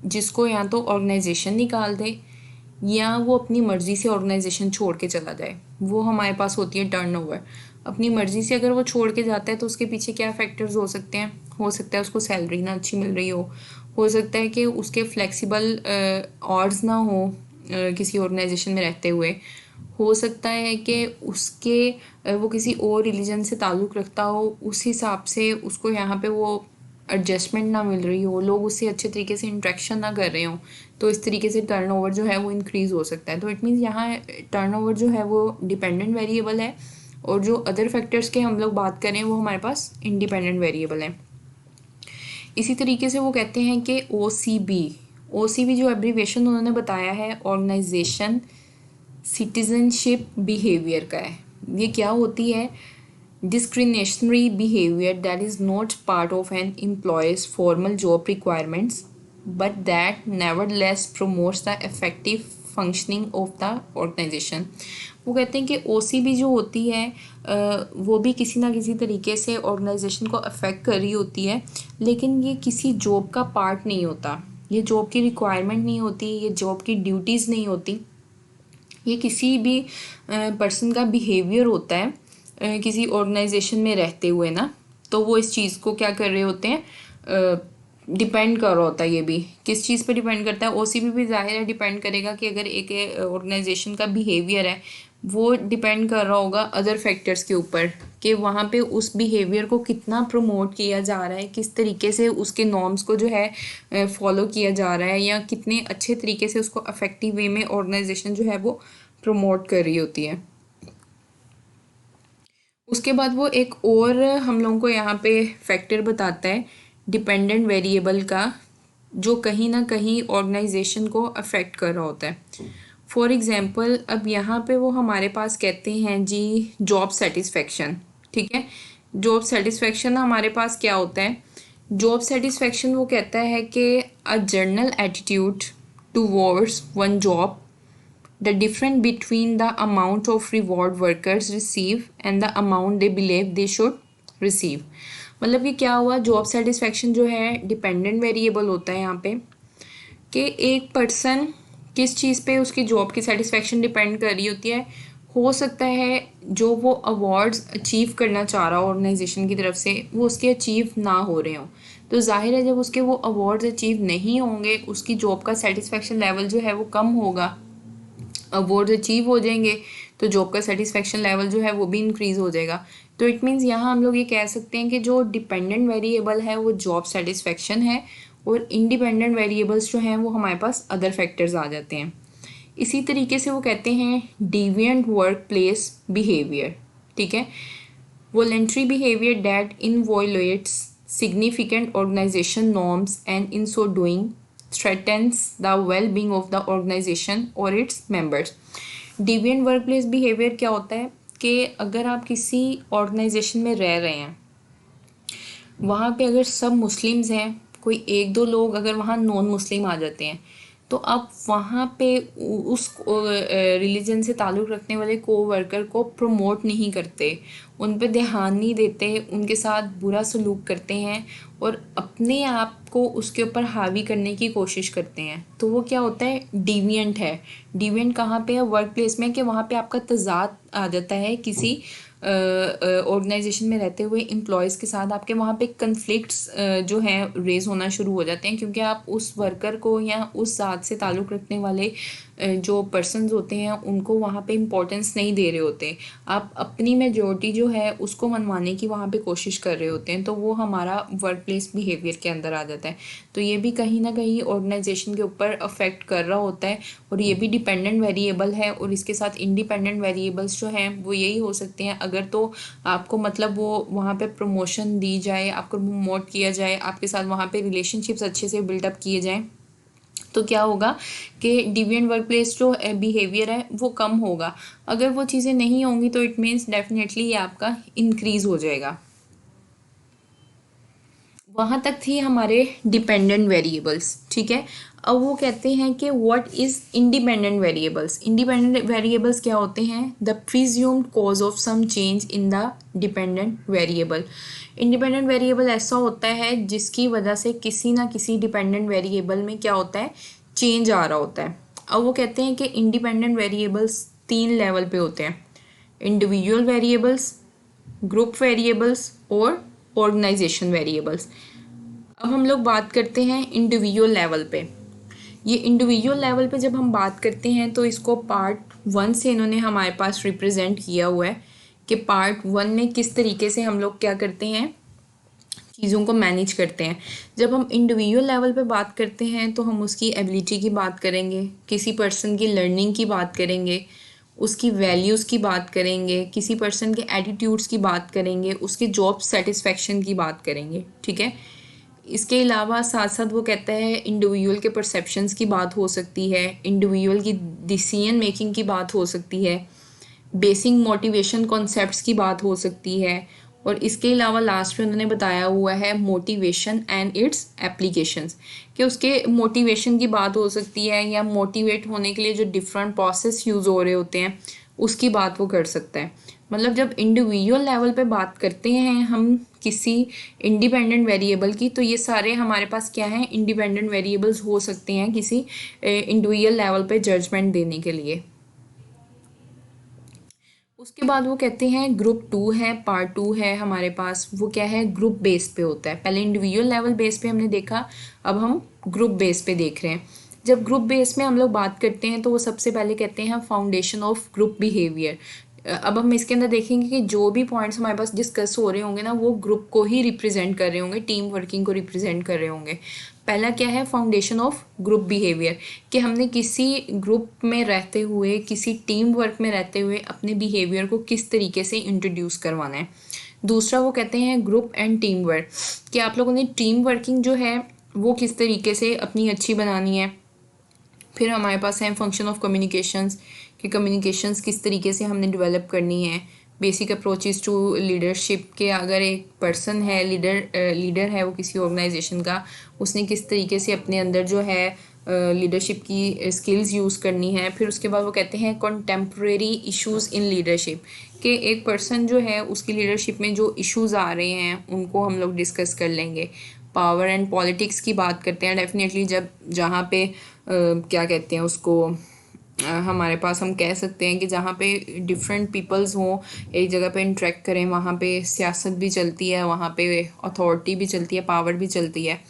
जिसको या तो ऑर्गेनाइजेशन निकाल दे या वो अपनी मर्ज़ी से ऑर्गेनाइजेशन छोड़ के चला जाए, वो हमारे पास होती है टर्नओवर। अपनी मर्ज़ी से अगर वो छोड़ के जाता है तो उसके पीछे क्या फैक्टर्स हो सकते हैं, हो सकता है उसको सैलरी ना अच्छी मिल रही हो सकता है कि उसके फ्लेक्सिबल आवर्स ना हो किसी ऑर्गेनाइजेशन में रहते हुए, हो सकता है कि उसके वो किसी और रिलीजन से ताल्लुक़ रखता हो, उस हिसाब से उसको यहाँ पे वो एडजस्टमेंट ना मिल रही हो, लोग उससे अच्छे तरीके से इंटरेक्शन ना कर रहे हों, तो इस तरीके से टर्नओवर जो है वो इंक्रीज़ हो सकता है। तो इट मीन्स यहाँ टर्नओवर जो है वो डिपेंडेंट वेरिएबल है, और जो अदर फैक्टर्स के हम लोग बात करें वो हमारे पास इंडिपेंडेंट वेरिएबल है। इसी तरीके से वो कहते हैं कि OCB जो एब्रीवेशन उन्होंने बताया है ऑर्गेनाइजेशन सिटीजनशिप बिहेवियर का है। ये क्या होती है, discriminatory behavior that is not part of an employee's formal job requirements but that nevertheless promotes the effective functioning of the organization। वो कहते हैं कि OCB जो होती है वो भी किसी ना किसी तरीके से ऑर्गेनाइजेशन को अफेक्ट कर रही होती है, लेकिन ये किसी जॉब का पार्ट नहीं होता, ये जॉब की रिक्वायरमेंट नहीं होती, ये जॉब की ड्यूटीज़ नहीं होती, ये किसी भी पर्सन का बिहेवियर होता है किसी ऑर्गेनाइजेशन में रहते हुए ना, तो वो इस चीज़ को क्या कर रहे होते हैं, डिपेंड कर रहा होता है। ये भी किस चीज़ पे डिपेंड करता है, OCB भी जाहिर है डिपेंड करेगा कि अगर एक ऑर्गेनाइजेशन का बिहेवियर है वो डिपेंड कर रहा होगा अदर फैक्टर्स के ऊपर कि वहाँ पे उस बिहेवियर को कितना प्रमोट किया जा रहा है, किस तरीके से उसके नॉर्म्स को जो है फॉलो किया जा रहा है, या कितने अच्छे तरीके से उसको अफेक्टिव वे में ऑर्गेनाइजेशन जो है वो प्रमोट कर रही होती है। उसके बाद वो एक और हम लोगों को यहाँ पे फैक्टर बताता है डिपेंडेंट वेरिएबल का, जो कहीं ना कहीं ऑर्गेनाइजेशन को अफेक्ट कर रहा होता है। फॉर एग्जांपल अब यहाँ पे वो हमारे पास कहते हैं जी जॉब सेटिस्फेक्शन, ठीक है। जॉब सेटिस्फेक्शन हमारे पास क्या होता है, जॉब सेटिस्फेक्शन वो कहता है कि a general attitude towards one job, the difference between the amount of reward workers receive and the amount they believe they should receive। मतलब कि क्या हुआ, जॉब सेटिस्फेक्शन जो है डिपेंडेंट वेरिएबल होता है यहाँ पे कि एक पर्सन किस चीज़ पे उसकी जॉब की सेटिस्फेक्शन डिपेंड कर रही होती है। हो सकता है जो वो अवार्ड्स अचीव करना चाह रहा हो ऑर्गेनाइजेशन की तरफ से वो उसके अचीव ना हो रहे हों, तो जाहिर है जब उसके वो अवार्ड्स अचीव नहीं होंगे उसकी जॉब का सेटिस्फेक्शन लेवल जो है वो कम होगा। अवार्ड्स अचीव हो जाएंगे तो जॉब का सेटिस्फेक्शन लेवल जो है वो भी इंक्रीज़ हो जाएगा। तो इट मीन्स यहाँ हम लोग ये कह सकते हैं कि जो डिपेंडेंट वेरिएबल है वो जॉब सेटिस्फेक्शन है, और इंडिपेंडेंट वेरिएबल्स जो हैं वो हमारे पास अदर फैक्टर्स आ जाते हैं। इसी तरीके से वो कहते हैं डिविएंट वर्क प्लेस बिहेवियर, ठीक है। Voluntary behaviour that violates significant organization norms and in so doing threatens the well-being of the organization or its members। deviant workplace behavior क्या होता है कि अगर आप किसी ऑर्गेनाइजेशन में रह रहे हैं, वहाँ पे अगर सब मुस्लिम्स हैं, कोई एक दो लोग अगर वहाँ नॉन मुस्लिम आ जाते हैं, तो आप वहाँ पे उस रिलीजन से ताल्लुक़ रखने वाले कोवर्कर को प्रमोट नहीं करते, उन पे ध्यान नहीं देते, उनके साथ बुरा सलूक करते हैं और अपने आप को उसके ऊपर हावी करने की कोशिश करते हैं, तो वो क्या होता है, डिविएंट है। डिविएंट कहाँ पे है, वर्क प्लेस में, कि वहाँ पे आपका तज़ाद आ जाता है किसी ऑर्गेनाइजेशन में रहते हुए एम्प्लॉयज़ के साथ आपके वहाँ पे कन्फ्लिक्ट्स जो हैं रेज़ होना शुरू हो जाते हैं, क्योंकि आप उस वर्कर को या उस ज़ात से ताल्लुक़ रखने वाले जो पर्सन्स होते हैं उनको वहाँ पे इम्पोर्टेंस नहीं दे रहे होते। आप अपनी मेजॉरिटी जो है उसको मनवाने की वहाँ पे कोशिश कर रहे होते हैं, तो वो हमारा वर्क प्लेस बिहेवियर के अंदर आ जाता है। तो ये भी कहीं ना कहीं ऑर्गेनाइजेशन के ऊपर अफेक्ट कर रहा होता है, और ये भी डिपेंडेंट वेरिएबल है। और इसके साथ इंडिपेंडेंट वेरिएबल्स जो हैं वो यही हो सकते हैं, अगर तो आपको मतलब वो वहाँ पे प्रमोशन दी जाए, आपको प्रमोट किया जाए, आपके साथ वहाँ पे रिलेशनशिप्स अच्छे से बिल्डअप किए जाएँ, तो क्या होगा कि डिविएंट वर्क प्लेस जो बिहेवियर है वो कम होगा। अगर वो चीज़ें नहीं होंगी तो इट मीन्स डेफिनेटली ये आपका इंक्रीज़ हो जाएगा। वहाँ तक थी हमारे डिपेंडेंट वेरिएबल्स, ठीक है। अब वो कहते हैं कि what is independent variables. Independent variables क्या होते हैं? The presumed cause of some change in the dependent variable. Independent variable ऐसा होता है जिसकी वजह से किसी ना किसी डिपेंडेंट वेरिएबल में क्या होता है, चेंज आ रहा होता है। अब वो कहते हैं कि इंडिपेंडेंट वेरिएबल्स 3 लेवल पे होते हैं: इंडिविजुअल वेरिएबल्स, ग्रुप वेरिएबल्स और ऑर्गेनाइजेशन वेरिएबल्स। अब हम लोग बात करते हैं इंडिविजुअल लेवल पे। ये इंडिविजुअल लेवल पे जब हम बात करते हैं तो इसको पार्ट 1 से इन्होंने हमारे पास रिप्रेजेंट किया हुआ है कि पार्ट 1 में किस तरीके से हम लोग क्या करते हैं, चीज़ों को मैनेज करते हैं। जब हम इंडिविजुअल लेवल पे बात करते हैं तो हम उसकी एबिलिटी की बात करेंगे, किसी पर्सन की लर्निंग की बात करेंगे, उसकी वैल्यूज़ की बात करेंगे, किसी पर्सन के एटीट्यूड्स की बात करेंगे, उसके जॉब सेटिस्फेक्शन की बात करेंगे, ठीक है। इसके अलावा साथ साथ वो कहता है इंडिविजुअल के परसेप्शंस की बात हो सकती है, इंडिविजुअल की डिसीजन मेकिंग की बात हो सकती है, बेसिक मोटिवेशन कॉन्सेप्ट्स की बात हो सकती है, और इसके अलावा लास्ट में उन्होंने बताया हुआ है मोटिवेशन एंड इट्स एप्लीकेशंस, कि उसके मोटिवेशन की बात हो सकती है, या मोटिवेट होने के लिए जो डिफरेंट प्रोसेस यूज़ हो रहे होते हैं उसकी बात वो कर सकता है। मतलब जब इंडिविजुअल लेवल पे बात करते हैं हम किसी इंडिपेंडेंट वेरिएबल की, तो ये सारे हमारे पास क्या हैं, इंडिपेंडेंट वेरिएबल्स हो सकते हैं किसी इंडिविजुअल लेवल पे जजमेंट देने के लिए। उसके बाद वो कहते हैं ग्रुप 2 है, पार्ट 2 है हमारे पास, वो क्या है, ग्रुप बेस पे होता है। पहले इंडिविजुअल लेवल बेस पे हमने देखा, अब हम ग्रुप बेस पे देख रहे हैं। जब ग्रुप बेस में हम लोग बात करते हैं तो वो सबसे पहले कहते हैं फाउंडेशन ऑफ ग्रुप बिहेवियर। अब हम इसके अंदर देखेंगे कि जो भी पॉइंट्स हमारे पास डिस्कस हो रहे होंगे ना, वो ग्रुप को ही रिप्रेजेंट कर रहे होंगे, टीम वर्किंग को रिप्रेजेंट कर रहे होंगे। पहला क्या है, फाउंडेशन ऑफ ग्रुप बिहेवियर, कि हमने किसी ग्रुप में रहते हुए, किसी टीम वर्क में रहते हुए अपने बिहेवियर को किस तरीके से इंट्रोड्यूस करवाना है। दूसरा वो कहते हैं ग्रुप एंड टीम वर्क, कि आप लोगों ने टीम वर्किंग जो है वो किस तरीके से अपनी अच्छी बनानी है। फिर हमारे पास है फंक्शन ऑफ कम्युनिकेशंस, कि कम्युनिकेशंस किस तरीके से हमने डेवलप करनी है। बेसिक अप्रोचेस टू लीडरशिप, के अगर एक पर्सन है लीडर है वो किसी ऑर्गेनाइजेशन का, उसने किस तरीके से अपने अंदर जो है लीडरशिप की स्किल्स यूज़ करनी है। फिर उसके बाद वो कहते हैं कंटेम्प्रेरी इश्यूज़ इन लीडरशिप, कि एक पर्सन जो है उसकी लीडरशिप में जो इश्यूज़ आ रहे हैं उनको हम लोग डिस्कस कर लेंगे। पावर एंड पॉलिटिक्स की बात करते हैं डेफिनेटली, जब जहाँ पे क्या कहते हैं उसको, हमारे पास हम कह सकते हैं कि जहाँ पे डिफरेंट पीपल्स हों, एक जगह पे इंटरेक्ट करें, वहाँ पे सियासत भी चलती है, वहाँ पे अथॉरिटी भी चलती है, पावर भी चलती है।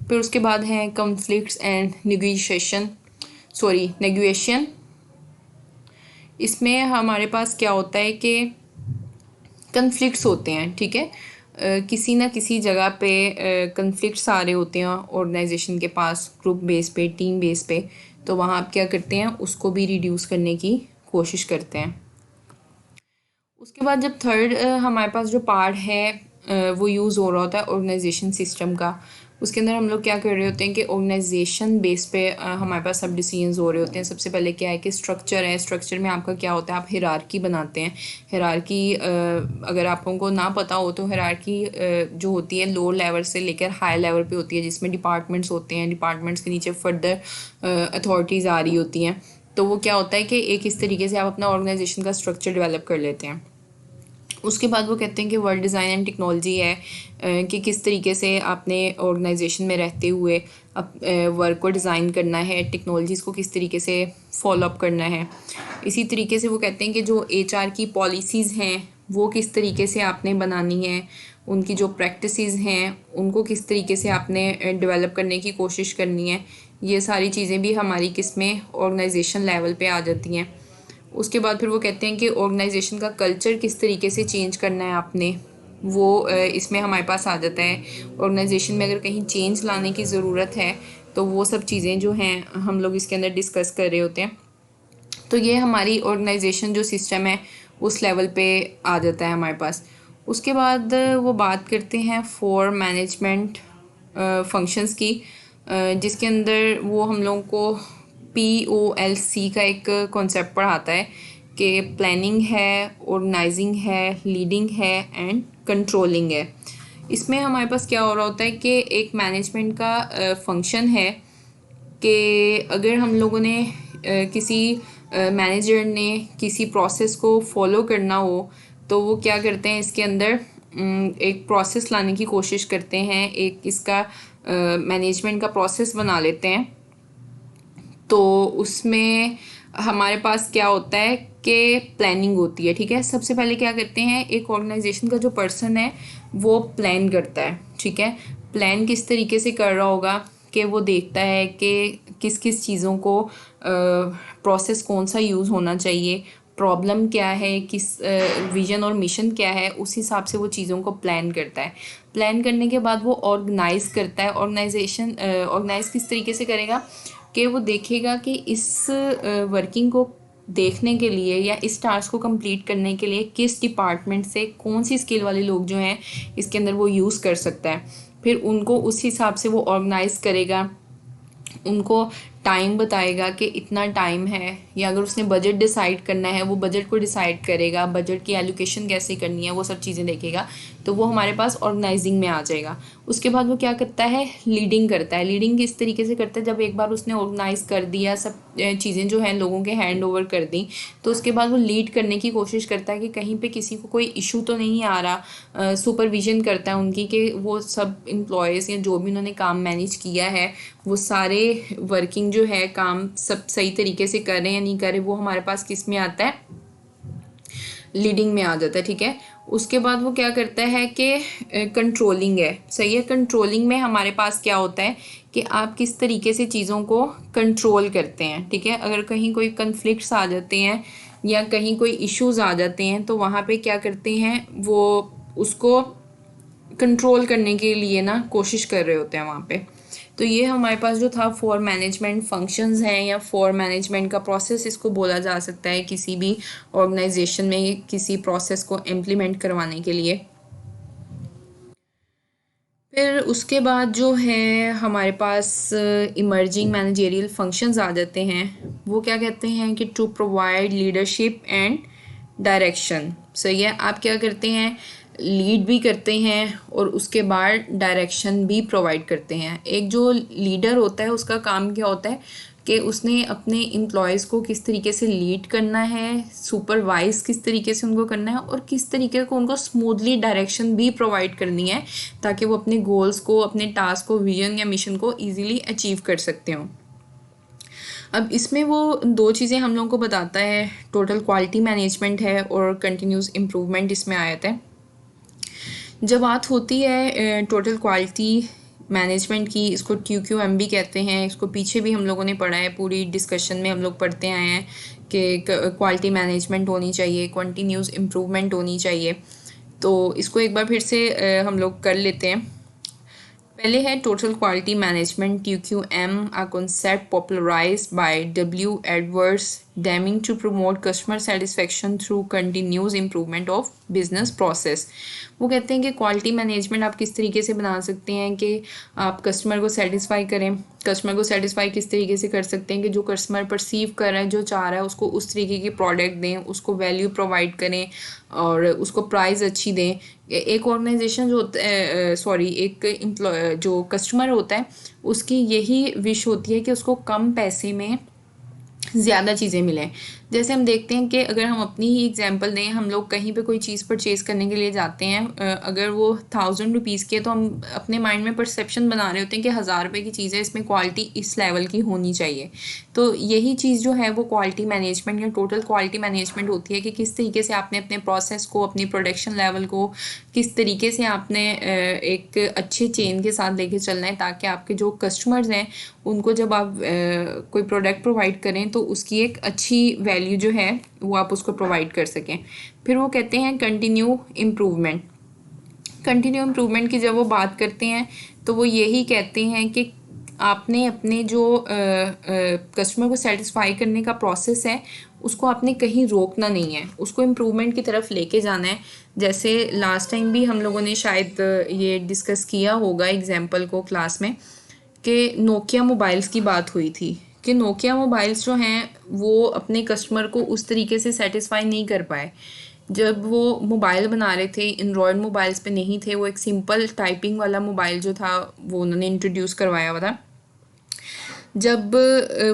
फिर उसके बाद हैं कॉन्फ्लिक्ट्स एंड नेगोशिएशन। इसमें हमारे पास क्या होता है कि कन्फ्लिक्ट्स होते हैं, ठीक है। किसी ना किसी जगह पे कन्फ्लिक्ट्स आ रहे होते हैं ऑर्गेनाइजेशन के पास, ग्रुप बेस पे, टीम बेस पे, तो वहाँ आप क्या करते हैं, उसको भी रिड्यूस करने की कोशिश करते हैं। उसके बाद जब थर्ड हमारे पास जो पार्ट है वो यूज़ हो रहा होता है ऑर्गेनाइजेशन सिस्टम का, उसके अंदर हम लोग क्या कर रहे होते हैं कि ऑर्गेनाइजेशन बेस पे हमारे पास सब डिसीजंस हो रहे होते हैं। सबसे पहले क्या है कि स्ट्रक्चर है, स्ट्रक्चर में आपका क्या होता है, आप हिरार्की बनाते हैं। हिरार्की अगर आप लोगों को ना पता हो तो हिरार्की जो होती है लो लेवल से लेकर हाई लेवल पे होती है, जिसमें डिपार्टमेंट्स होते हैं, डिपार्टमेंट्स के नीचे फर्दर अथॉरिटीज़ आ रही होती हैं। तो वो क्या होता है कि एक इस तरीके से आप अपना ऑर्गेनाइजेशन का स्ट्रक्चर डेवलप कर लेते हैं। उसके बाद वो कहते हैं कि वर्ल्ड डिज़ाइन एंड टेक्नोलॉजी है, कि किस तरीके से आपने ऑर्गेनाइजेशन में रहते हुए वर्क को डिज़ाइन करना है, टेक्नोलॉजीज़ को किस तरीके से फॉलो अप करना है। इसी तरीके से वो कहते हैं कि जो एचआर की पॉलिसीज़ हैं वो किस तरीके से आपने बनानी है, उनकी जो प्रैक्टिसेस हैं उनको किस तरीके से आपने डेवलप करने की कोशिश करनी है। ये सारी चीज़ें भी हमारी किस में ऑर्गेनाइजेशन लेवल पे आ जाती हैं। उसके बाद फिर वो कहते हैं कि ऑर्गेनाइजेशन का कल्चर किस तरीके से चेंज करना है आपने, वो इसमें हमारे पास आ जाता है। ऑर्गेनाइजेशन में अगर कहीं चेंज लाने की ज़रूरत है तो वो सब चीज़ें जो हैं हम लोग इसके अंदर डिस्कस कर रहे होते हैं। तो ये हमारी ऑर्गेनाइजेशन जो सिस्टम है उस लेवल पे आ जाता है हमारे पास। उसके बाद वो बात करते हैं फॉर मैनेजमेंट फंक्शंस की, जिसके अंदर वो हम लोगों को POLC का एक कॉन्सेप्ट पढ़ाता है कि प्लानिंग है, ऑर्गेनाइजिंग है, लीडिंग है एंड कंट्रोलिंग है। इसमें हमारे पास क्या हो रहा होता है कि एक मैनेजमेंट का फंक्शन है कि अगर हम लोगों ने किसी मैनेजर ने किसी प्रोसेस को फॉलो करना हो तो वो क्या करते हैं, इसके अंदर एक प्रोसेस लाने की कोशिश करते हैं, एक इसका मैनेजमेंट का प्रोसेस बना लेते हैं। तो उसमें हमारे पास क्या होता है कि प्लानिंग होती है। ठीक है, सबसे पहले क्या करते हैं, एक ऑर्गेनाइजेशन का जो पर्सन है वो प्लान करता है। ठीक है, प्लान किस तरीके से कर रहा होगा कि वो देखता है कि किस किस चीज़ों को प्रोसेस कौन सा यूज़ होना चाहिए, प्रॉब्लम क्या है, किस विजन और मिशन क्या है, उस हिसाब से वो चीज़ों को प्लान करता है। प्लान करने के बाद वो ऑर्गेनाइज करता है। ऑर्गेनाइज किस तरीके से करेगा कि वो देखेगा कि इस वर्किंग को देखने के लिए या इस टास्क को कंप्लीट करने के लिए किस डिपार्टमेंट से कौन सी स्किल वाले लोग जो हैं इसके अंदर वो यूज़ कर सकता है। फिर उनको उस हिसाब से वो ऑर्गेनाइज करेगा, उनको टाइम बताएगा कि इतना टाइम है, या अगर उसने बजट डिसाइड करना है वो बजट को डिसाइड करेगा, बजट की एलोकेशन कैसे करनी है वो सब चीज़ें देखेगा। तो वो हमारे पास ऑर्गेनाइजिंग में आ जाएगा। उसके बाद वो क्या करता है, लीडिंग करता है। लीडिंग किस तरीके से करता है, जब एक बार उसने ऑर्गेनाइज कर दिया, सब चीज़ें जो हैं लोगों के हैंड ओवर कर दी, तो उसके बाद वो लीड करने की कोशिश करता है कि कहीं पे किसी को कोई इशू तो नहीं आ रहा। सुपरविजन करता है उनकी कि वो सब एम्प्लॉयज़ या जो भी उन्होंने काम मैनेज किया है वो सारे वर्किंग जो है काम सब सही तरीके से कर रहे हैं या नहीं कर रहे। वो हमारे पास किस में आता है, लीडिंग में आ जाता है। ठीक है, उसके बाद वो क्या करता है कि कंट्रोलिंग है। सही है, कंट्रोलिंग में हमारे पास क्या होता है कि आप किस तरीके से चीज़ों को कंट्रोल करते हैं। ठीक है, अगर कहीं कोई कन्फ्लिक्ट्स आ जाते हैं या कहीं कोई इश्यूज आ जाते हैं तो वहाँ पे क्या करते हैं, वो उसको कंट्रोल करने के लिए ना कोशिश कर रहे होते हैं वहाँ पे। तो ये हमारे पास जो था फॉर मैनेजमेंट फंक्शंस हैं या फॉर मैनेजमेंट का प्रोसेस इसको बोला जा सकता है किसी भी ऑर्गेनाइजेशन में किसी प्रोसेस को इम्प्लीमेंट करवाने के लिए। फिर उसके बाद जो है हमारे पास इमर्जिंग मैनेजेरियल फंक्शंस आ जाते हैं। वो क्या कहते हैं कि to provide leadership and direction. सही है, आप क्या करते हैं, लीड भी करते हैं और उसके बाद डायरेक्शन भी प्रोवाइड करते हैं। एक जो लीडर होता है उसका काम क्या होता है कि उसने अपने एम्प्लॉयज़ को किस तरीके से लीड करना है, सुपरवाइज किस तरीके से उनको करना है और किस तरीके को उनको स्मूथली डायरेक्शन भी प्रोवाइड करनी है ताकि वो अपने गोल्स को, अपने टास्क को, विजन या मिशन को ईजिली अचीव कर सकते हों। अब इसमें वो दो चीज़ें हम लोगों को बताता है, टोटल क्वालिटी मैनेजमेंट है और कंटिन्यूस इम्प्रूवमेंट इसमें आ जाता है। जब बात होती है टोटल क्वालिटी मैनेजमेंट की, इसको TQM भी कहते हैं। इसको पीछे भी हम लोगों ने पढ़ा है, पूरी डिस्कशन में हम लोग पढ़ते आए हैं कि क्वालिटी मैनेजमेंट होनी चाहिए, कंटिन्यूस इम्प्रूवमेंट होनी चाहिए। तो इसको एक बार फिर से हम लोग कर लेते हैं। पहले है total quality management TQM, a concept popularized by W. Edwards Deming to promote customer satisfaction through continuous improvement of business process। वो कहते हैं कि क्वालिटी मैनेजमेंट आप किस तरीके से बना सकते हैं कि आप कस्टमर को सेटिस्फाई करें। कस्टमर को सेटिस्फाई किस तरीके से कर सकते हैं कि जो कस्टमर परसीव कर रहा है, जो चाह रहा है, उसको उस तरीके की प्रोडक्ट दें, उसको वैल्यू प्रोवाइड करें और उसको प्राइस अच्छी दें। एक ऑर्गेनाइजेशन जो होता है, एक एम्प्लॉय जो कस्टमर होता है उसकी यही विश होती है कि उसको कम पैसे में ज़्यादा चीज़ें मिलें। जैसे हम देखते हैं कि अगर हम अपनी ही एग्जांपल दें, हम लोग कहीं पे कोई चीज़ परचेज़ करने के लिए जाते हैं, अगर वो 1000 रुपीज़ की है तो हम अपने माइंड में परसेप्शन बना रहे होते हैं कि 1000 रुपये की चीज़ है, इसमें क्वालिटी इस लेवल की होनी चाहिए। तो यही चीज़ जो है वो क्वालिटी मैनेजमेंट या टोटल क्वालिटी मैनेजमेंट होती है कि किस तरीके से आपने अपने प्रोसेस को, अपनी प्रोडक्शन लेवल को किस तरीके से आपने एक अच्छे चेन के साथ लेके चलना है, ताकि आपके जो कस्टमर्स हैं उनको जब आप कोई प्रोडक्ट प्रोवाइड करें तो उसकी एक अच्छी वैल्यू जो है वो आप उसको प्रोवाइड कर सकें। फिर वो कहते हैं कंटिन्यू इम्प्रूवमेंट। कंटिन्यू इम्प्रूवमेंट की जब वो बात करते हैं तो वो यही कहते हैं कि आपने अपने जो कस्टमर को सेटिस्फाई करने का प्रोसेस है उसको आपने कहीं रोकना नहीं है, उसको इम्प्रूवमेंट की तरफ लेके जाना है। जैसे लास्ट टाइम भी हम लोगों ने शायद ये डिस्कस किया होगा एग्जाम्पल को क्लास में, कि नोकिया मोबाइल्स की बात हुई थी कि नोकिया मोबाइल्स जो हैं वो अपने कस्टमर को उस तरीके से सेटिस्फाई नहीं कर पाए। जब वो मोबाइल बना रहे थे, एंड्रॉयड मोबाइल्स पे नहीं थे, वो एक सिंपल टाइपिंग वाला मोबाइल जो था वो उन्होंने इंट्रोड्यूस करवाया हुआ था। जब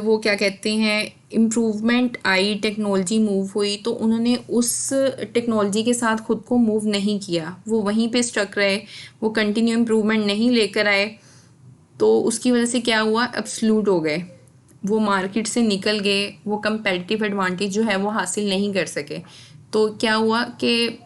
वो क्या कहते हैं इम्प्रूवमेंट आई, टेक्नोलॉजी मूव हुई, तो उन्होंने उस टेक्नोलॉजी के साथ ख़ुद को मूव नहीं किया, वो वहीं पे स्टक रहे, वो कंटिन्यू इम्प्रूवमेंट नहीं लेकर आए। तो उसकी वजह से क्या हुआ, एब्सलूट हो गए, वो मार्केट से निकल गए, वो कंपेटिटिव एडवांटेज जो है वो हासिल नहीं कर सके। तो क्या हुआ कि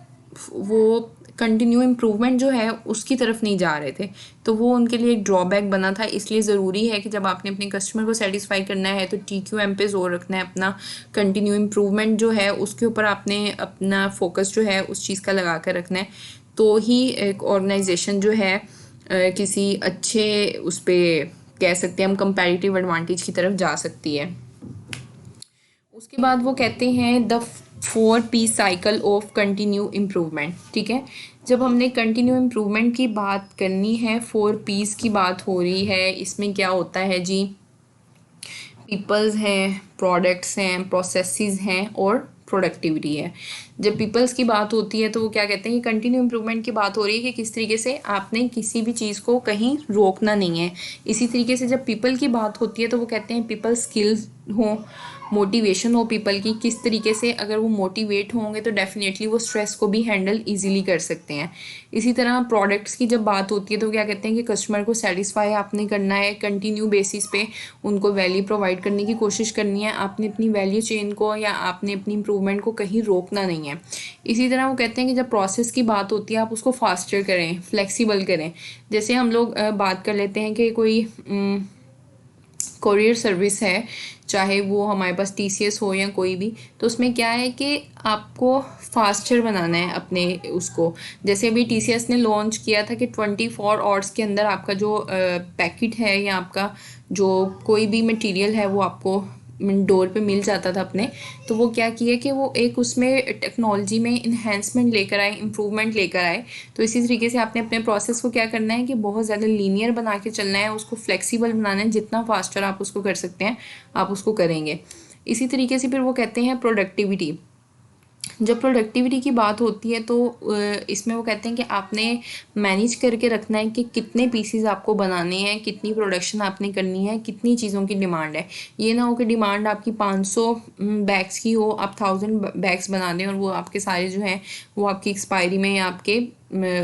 वो कंटिन्यू इम्प्रूवमेंट जो है उसकी तरफ नहीं जा रहे थे, तो वो उनके लिए एक ड्रॉबैक बना था। इसलिए ज़रूरी है कि जब आपने अपने कस्टमर को सेटिस्फाई करना है तो TQM पे जोर रखना है, अपना कंटिन्यू इम्प्रूवमेंट जो है उसके ऊपर आपने अपना फोकस जो है उस चीज़ का लगा कर रखना है। तो ही एक ऑर्गेनाइजेशन जो है किसी अच्छे उस पर कह सकते हैं हम कंपैरेटिव एडवांटेज की तरफ जा सकती है। उसके बाद वो कहते हैं the 4P cycle of continue improvement. ठीक है, जब हमने कंटिन्यू इम्प्रूवमेंट की बात करनी है, 4Ps की बात हो रही है, इसमें क्या होता है जी, पीपल्स हैं, प्रोडक्ट्स हैं, प्रोसेसेस हैं और प्रोडक्टिविटी है। जब पीपल्स की बात होती है तो वो क्या कहते हैं कि कंटिन्यू इम्प्रूवमेंट की बात हो रही है कि किस तरीके से आपने किसी भी चीज़ को कहीं रोकना नहीं है। इसी तरीके से जब पीपल की बात होती है तो वो कहते हैं पीपल स्किल्स हो, मोटिवेशन हो पीपल की, किस तरीके से अगर वो मोटिवेट होंगे तो डेफिनेटली वो स्ट्रेस को भी हैंडल इजीली कर सकते हैं। इसी तरह प्रोडक्ट्स की जब बात होती है तो क्या कहते हैं कि कस्टमर को सेटिस्फाई आपने करना है, कंटिन्यू बेसिस पे उनको वैल्यू प्रोवाइड करने की कोशिश करनी है, आपने अपनी वैल्यू चेन को या आपने अपनी इंप्रूवमेंट को कहीं रोकना नहीं है। इसी तरह वो कहते हैं कि जब प्रोसेस की बात होती है आप उसको फास्टर करें, फ्लेक्सिबल करें। जैसे हम लोग बात कर लेते हैं कि कोई कोरियर सर्विस है, चाहे वो हमारे पास TCS हो या कोई भी, तो उसमें क्या है कि आपको फास्टर बनाना है अपने उसको। जैसे अभी TCS ने लॉन्च किया था कि 24 आवर्स के अंदर आपका जो पैकेट है या आपका जो कोई भी मटेरियल है वो आपको डोर पे मिल जाता था अपने। तो वो क्या किया कि वो एक उसमें टेक्नोलॉजी में इन्हेंसमेंट लेकर आए, इम्प्रूवमेंट लेकर आए। तो इसी तरीके से आपने अपने प्रोसेस को क्या करना है कि बहुत ज़्यादा लीनियर बना के चलना है, उसको फ्लेक्सिबल बनाना है, जितना फास्टर आप उसको कर सकते हैं आप उसको करेंगे। इसी तरीके से फिर वो कहते हैं प्रोडक्टिविटी। जब प्रोडक्टिविटी की बात होती है तो इसमें वो कहते हैं कि आपने मैनेज करके रखना है कि कितने पीसीज आपको बनाने हैं, कितनी प्रोडक्शन आपने करनी है, कितनी चीज़ों की डिमांड है। ये ना हो कि डिमांड आपकी 500 बैग्स की हो, आप 1000 बैग्स बना दें और वो आपके सारे जो हैं वो आपकी एक्सपायरी में या आपके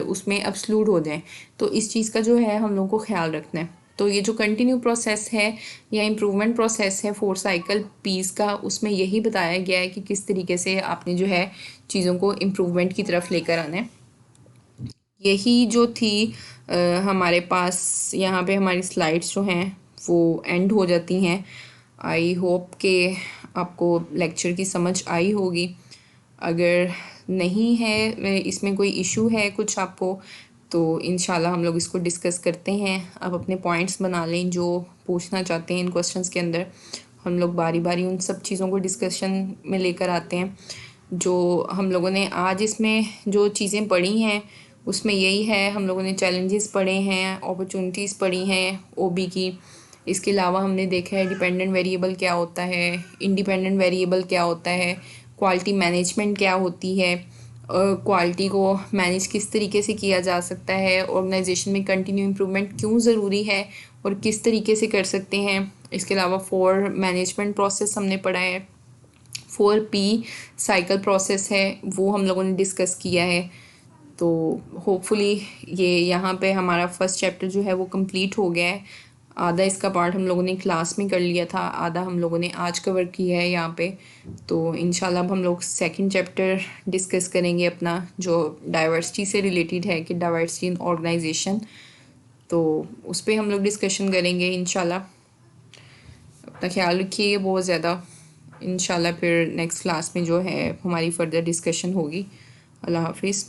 उसमें एब्सलूट हो जाएँ। तो इस चीज़ का जो है हम लोगों को ख्याल रखना है। तो ये जो कंटिन्यू प्रोसेस है या इम्प्रूवमेंट प्रोसेस है 4 साइकिल पीस का, उसमें यही बताया गया है कि किस तरीके से आपने जो है चीज़ों को इम्प्रूवमेंट की तरफ लेकर आना है। यही जो थी हमारे पास यहाँ पे हमारी स्लाइड्स जो हैं वो एंड हो जाती हैं। आई होप कि आपको लेक्चर की समझ आई होगी। अगर नहीं है, इसमें कोई इशू है कुछ आपको, तो इंशाल्लाह हम लोग इसको डिस्कस करते हैं। आप अपने पॉइंट्स बना लें जो पूछना चाहते हैं इन क्वेश्चंस के अंदर। हम लोग बारी बारी उन सब चीज़ों को डिस्कशन में लेकर आते हैं। जो हम लोगों ने आज इसमें जो चीज़ें पढ़ी हैं उसमें यही है, हम लोगों ने चैलेंजेस पढ़े हैं, अपॉर्चुनिटीज़ पढ़ी हैं OB की। इसके अलावा हमने देखा है डिपेंडेंट वेरिएबल क्या होता है, इंडिपेंडेंट वेरिएबल क्या होता है, क्वालिटी मैनेजमेंट क्या होती है, क्वालिटी को मैनेज किस तरीके से किया जा सकता है, ऑर्गेनाइजेशन में कंटिन्यू इम्प्रूवमेंट क्यों ज़रूरी है, और किस तरीके से कर सकते हैं। इसके अलावा 4 मैनेजमेंट प्रोसेस हमने पढ़ा है, 4P साइकिल प्रोसेस है वो हम लोगों ने डिस्कस किया है। तो होपफुली ये यहाँ पे हमारा फर्स्ट चैप्टर जो है वो कंप्लीट हो गया है। आधा इसका पार्ट हम लोगों ने क्लास में कर लिया था, आधा हम लोगों ने आज कवर किया है यहाँ पे। तो इंशाल्लाह अब हम लोग सेकंड चैप्टर डिस्कस करेंगे अपना, जो डाइवर्सिटी से रिलेटेड है कि डाइवर्सिटी इन ऑर्गेनाइजेशन। तो उस पर हम लोग डिस्कशन करेंगे इंशाल्लाह। अपना ख्याल रखिए बहुत ज़्यादा। इंशाल्लाह फिर नेक्स्ट क्लास में जो है हमारी फर्दर डिस्कशन होगी। अल्लाह हाफिज़।